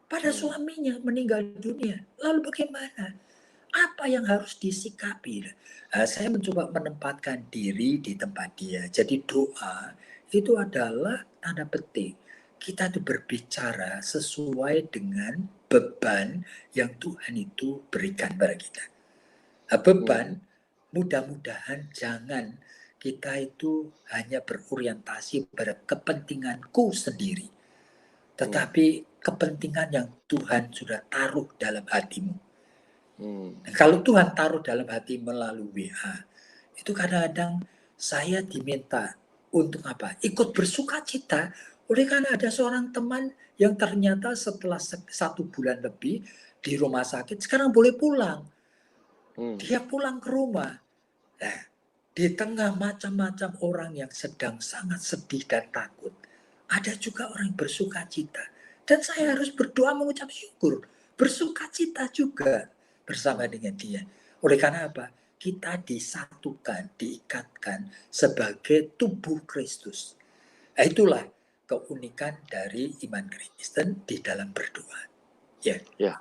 Pada suaminya meninggal dunia. Lalu bagaimana? Apa yang harus disikapi? Saya mencoba menempatkan diri di tempat dia. Jadi doa itu adalah tanda petik kita itu berbicara sesuai dengan beban yang Tuhan itu berikan pada kita. Beban mudah-mudahan jangan kita itu hanya berorientasi pada kepentinganku sendiri, tetapi kepentingan yang Tuhan sudah taruh dalam hatimu. Kalau Tuhan taruh dalam hati melalui WA, itu kadang-kadang saya diminta untuk apa? Ikut bersuka cita. Oleh karena ada seorang teman yang ternyata setelah 1 bulan lebih di rumah sakit, sekarang boleh pulang. Dia pulang ke rumah. Nah, di tengah macam-macam orang yang sedang sangat sedih dan takut, ada juga orang yang bersuka cita. Dan saya harus berdoa mengucap syukur, bersuka cita juga bersama dengan dia. Oleh karena apa? Kita disatukan, diikatkan sebagai tubuh Kristus. Nah, itulah keunikan dari iman Kristen di dalam berdoa. Ya. Ya,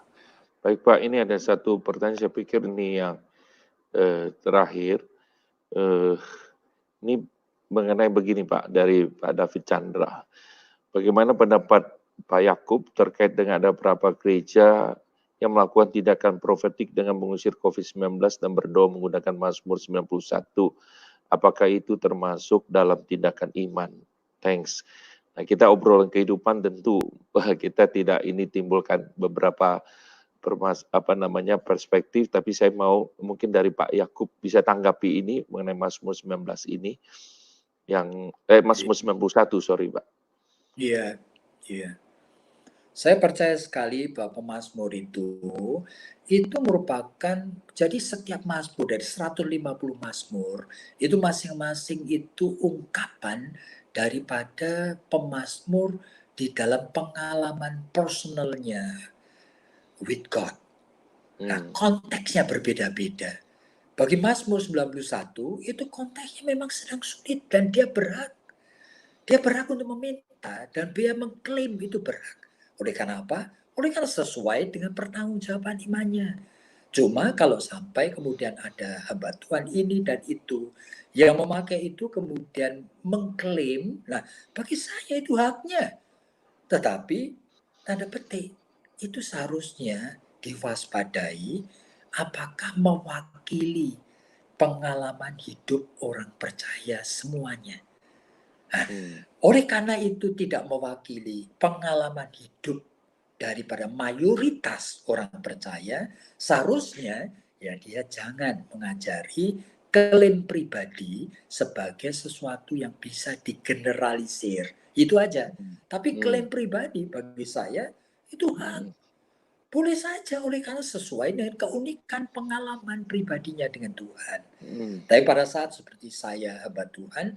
baik Pak. Ini ada satu pertanyaan, saya pikir ini yang terakhir. Ini mengenai begini Pak, dari Pak David Chandra. Bagaimana pendapat Pak Yakub terkait dengan ada beberapa gereja yang melakukan tindakan profetik dengan mengusir COVID-19 dan berdoa menggunakan Mazmur 91. Apakah itu termasuk dalam tindakan iman? Thanks. Nah, kita obrolan kehidupan tentu kita tidak ini timbulkan beberapa perspektif, tapi saya mau mungkin dari Pak Yakub bisa tanggapi ini mengenai Mazmur 19 ini yang Mazmur 91, sorry Pak. Iya, iya. Saya percaya sekali bahwa pemazmur itu merupakan, jadi setiap mazmur dari 150 mazmur, itu masing-masing itu ungkapan daripada pemazmur di dalam pengalaman personalnya with God. Nah, konteksnya berbeda-beda. Bagi Mazmur 91, itu konteksnya memang sedang sulit dan dia berhak. Dia berhak untuk meminta dan dia mengklaim itu berhak. Oleh karena apa? Oleh karena sesuai dengan pertanggungjawaban imannya. Cuma kalau sampai kemudian ada hamba Tuhan ini dan itu yang memakai itu kemudian mengklaim, nah bagi saya itu haknya. Tetapi tanda petik itu seharusnya diwaspadai apakah mewakili pengalaman hidup orang percaya semuanya. Nah, oleh karena itu tidak mewakili pengalaman hidup daripada mayoritas orang percaya, seharusnya ya dia jangan mengajari klaim pribadi sebagai sesuatu yang bisa digeneralisir. Itu aja. Tapi klaim pribadi bagi saya itu hak. Boleh saja oleh karena sesuai dengan keunikan pengalaman pribadinya dengan Tuhan. Tapi pada saat seperti saya hamba Tuhan,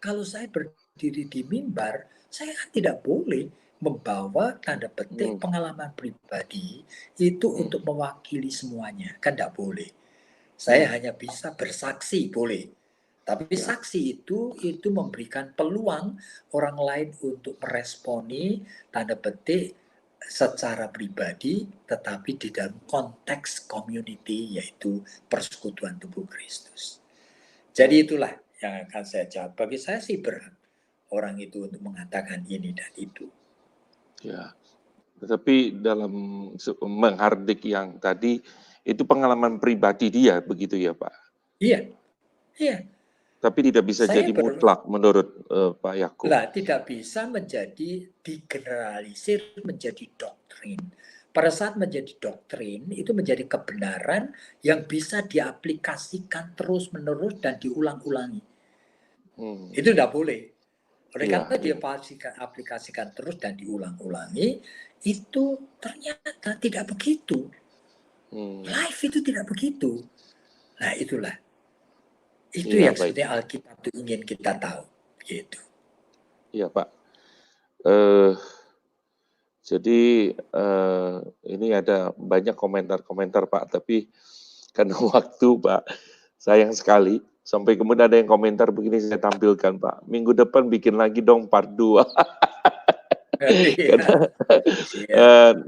kalau saya berdiri di mimbar, saya kan tidak boleh membawa tanda petik pengalaman pribadi itu untuk mewakili semuanya. Kan tidak boleh. Saya hanya bisa bersaksi, boleh. Tapi saksi itu memberikan peluang orang lain untuk meresponi tanda petik secara pribadi, tetapi di dalam konteks community, yaitu persekutuan tubuh Kristus. Jadi itulah yang akan saya jawab. Bagi saya sih berhak. orang itu untuk mengatakan ini dan itu. Ya, tetapi dalam menghardik yang tadi, itu pengalaman pribadi dia, begitu ya Pak? Iya, iya. Tapi tidak bisa Saya jadi mutlak menurut Pak Yakub. tidak bisa menjadi digeneralisir menjadi doktrin. Pada saat menjadi doktrin, itu menjadi kebenaran yang bisa diaplikasikan terus-menerus dan diulang-ulangi. Itu tidak boleh. Oleh Iya, karena dia iya. aplikasikan terus dan diulang-ulangi, itu ternyata tidak begitu. Life itu tidak begitu. Nah itulah. Itu Iya, yang baik. sebetulnya Alkitab itu ingin kita tahu. Gitu. Iya, Pak. Jadi ini ada banyak komentar-komentar Pak, tapi karena waktu Pak, sayang sekali. Sampai kemudian ada yang komentar begini saya tampilkan Pak. Minggu depan bikin lagi dong part 2. Karena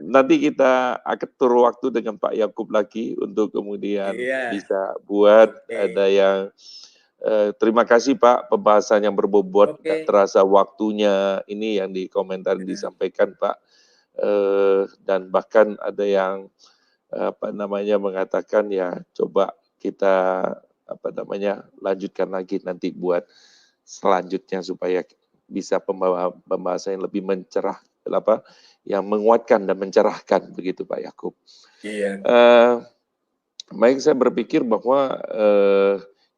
nanti kita atur waktu dengan Pak Yakub lagi untuk kemudian bisa buat ada yang terima kasih Pak, pembahasan yang berbobot, nggak terasa waktunya ini yang di komentar disampaikan Pak. Dan bahkan ada yang mengatakan ya coba kita lanjutkan lagi nanti buat selanjutnya supaya bisa pembahasan yang lebih mencerah yang menguatkan dan mencerahkan begitu Pak Yakub. Iya. Baik, saya berpikir bahwa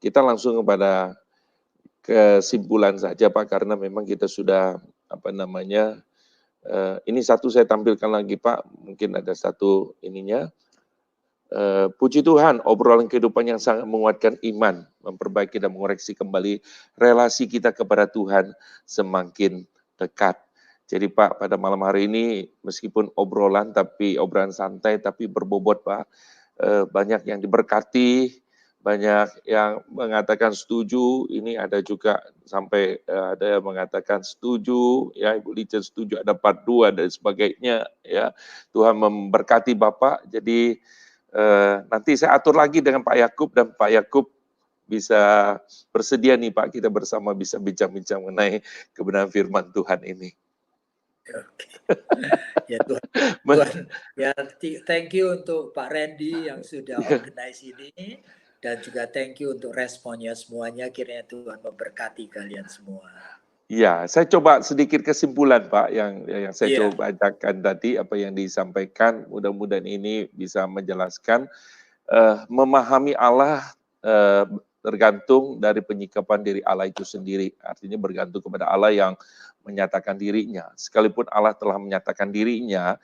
kita langsung kepada kesimpulan saja Pak, karena memang kita sudah ini satu saya tampilkan lagi Pak, mungkin ada satu ininya. Puji Tuhan, obrolan kehidupan yang sangat menguatkan iman, memperbaiki dan mengoreksi kembali relasi kita kepada Tuhan semakin dekat. Jadi Pak, pada malam hari ini meskipun obrolan santai tapi berbobot Pak, banyak yang diberkati, banyak yang mengatakan setuju, ini ada juga sampai ada yang mengatakan setuju, ya Ibu Licen setuju ada part 2 dan sebagainya, ya. Tuhan memberkati Bapak, jadi nanti saya atur lagi dengan Pak Yakub dan Pak Yakub bisa bersedia nih Pak, kita bersama bisa bincang-bincang mengenai kebenaran firman Tuhan ini. Ya Tuhan, ya thank you untuk Pak Randy yang sudah organize ini, dan juga thank you untuk responnya semuanya, kiranya Tuhan memberkati kalian semua. Ya, saya coba sedikit kesimpulan Pak yang saya coba bacakan tadi apa yang disampaikan, mudah-mudahan ini bisa menjelaskan. Memahami Allah tergantung dari penyikapan diri Allah itu sendiri, artinya bergantung kepada Allah yang menyatakan dirinya. Sekalipun Allah telah menyatakan dirinya,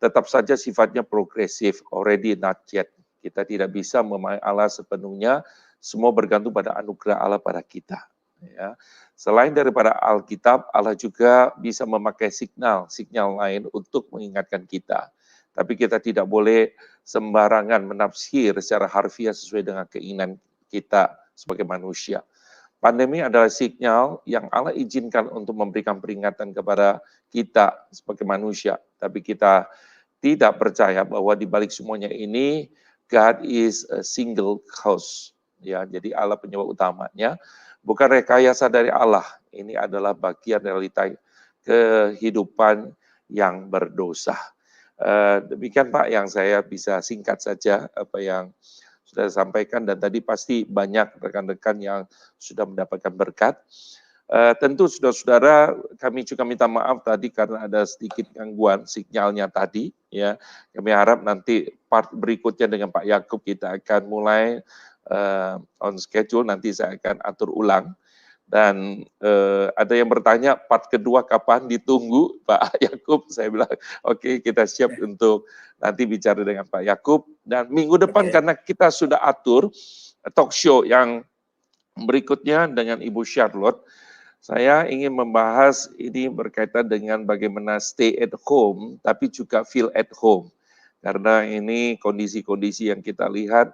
tetap saja sifatnya progresif, already not yet. Kita tidak bisa memahami Allah sepenuhnya, semua bergantung pada anugerah Allah pada kita. Ya. Selain daripada Alkitab, Allah juga bisa memakai sinyal lain untuk mengingatkan kita. Tapi kita tidak boleh sembarangan menafsir secara harfiah sesuai dengan keinginan kita sebagai manusia. Pandemi adalah sinyal yang Allah izinkan untuk memberikan peringatan kepada kita sebagai manusia. Tapi kita tidak percaya bahwa di balik semuanya ini, God is a single cause. Ya, jadi Allah penyebab utamanya. Bukan rekayasa dari Allah, ini adalah bagian realita kehidupan yang berdosa. Demikian Pak yang saya bisa singkat saja apa yang sudah disampaikan, dan tadi pasti banyak rekan-rekan yang sudah mendapatkan berkat. Tentu saudara-saudara, kami juga minta maaf tadi karena ada sedikit gangguan sinyalnya tadi. Ya, kami harap nanti part berikutnya dengan Pak Yakub kita akan mulai on schedule, nanti saya akan atur ulang. Dan ada yang bertanya part kedua kapan, ditunggu Pak Yakub. Saya bilang oke, kita siap untuk nanti bicara dengan Pak Yakub. Dan minggu depan karena kita sudah atur talk show yang berikutnya dengan Ibu Charlotte, saya ingin membahas ini berkaitan dengan bagaimana stay at home tapi juga feel at home. Karena ini kondisi-kondisi yang kita lihat,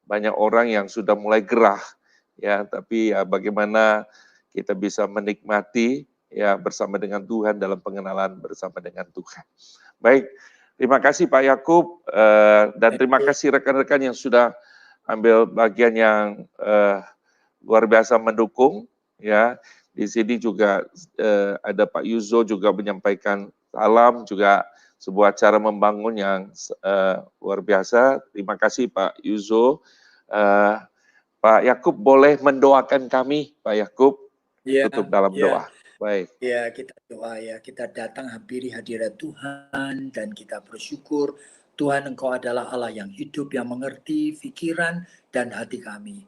banyak orang yang sudah mulai gerah, ya, tapi ya bagaimana kita bisa menikmati ya bersama dengan Tuhan dalam pengenalan bersama dengan Tuhan. Baik, terima kasih Pak Yakub dan terima kasih rekan-rekan yang sudah ambil bagian yang luar biasa mendukung, ya. Di sini juga ada Pak Yuzo juga menyampaikan salam, juga sebuah cara membangun yang luar biasa. Terima kasih Pak Yuzo. Pak Yakub boleh mendoakan kami, Pak Yakub, Ya, tutup dalam ya, doa. Baik. ya, kita doa ya, kita datang hampiri hadirat Tuhan dan kita bersyukur Tuhan Engkau adalah Allah yang hidup, yang mengerti pikiran dan hati kami.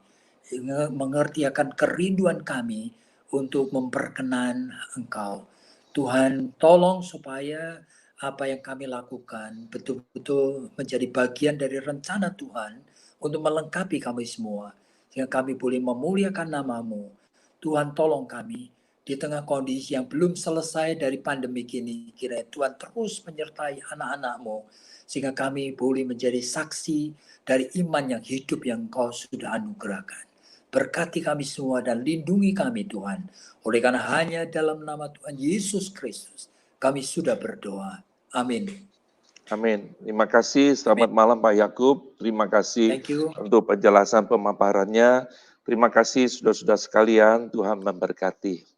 Mengerti akan kerinduan kami untuk memperkenan Engkau. Tuhan tolong supaya apa yang kami lakukan betul-betul menjadi bagian dari rencana Tuhan untuk melengkapi kami semua. Sehingga kami boleh memuliakan nama-Mu. Tuhan tolong kami di tengah kondisi yang belum selesai dari pandemi ini, kiranya Tuhan terus menyertai anak-anak-Mu, sehingga kami boleh menjadi saksi dari iman yang hidup yang Engkau sudah anugerahkan. Berkati kami semua dan lindungi kami Tuhan. Oleh karena hanya dalam nama Tuhan Yesus Kristus, kami sudah berdoa. Amin. Amin. Terima kasih. Selamat malam Pak Yakub. Terima kasih Thank you. untuk penjelasan pemaparannya. Terima kasih saudara-saudara sekalian. Tuhan memberkati.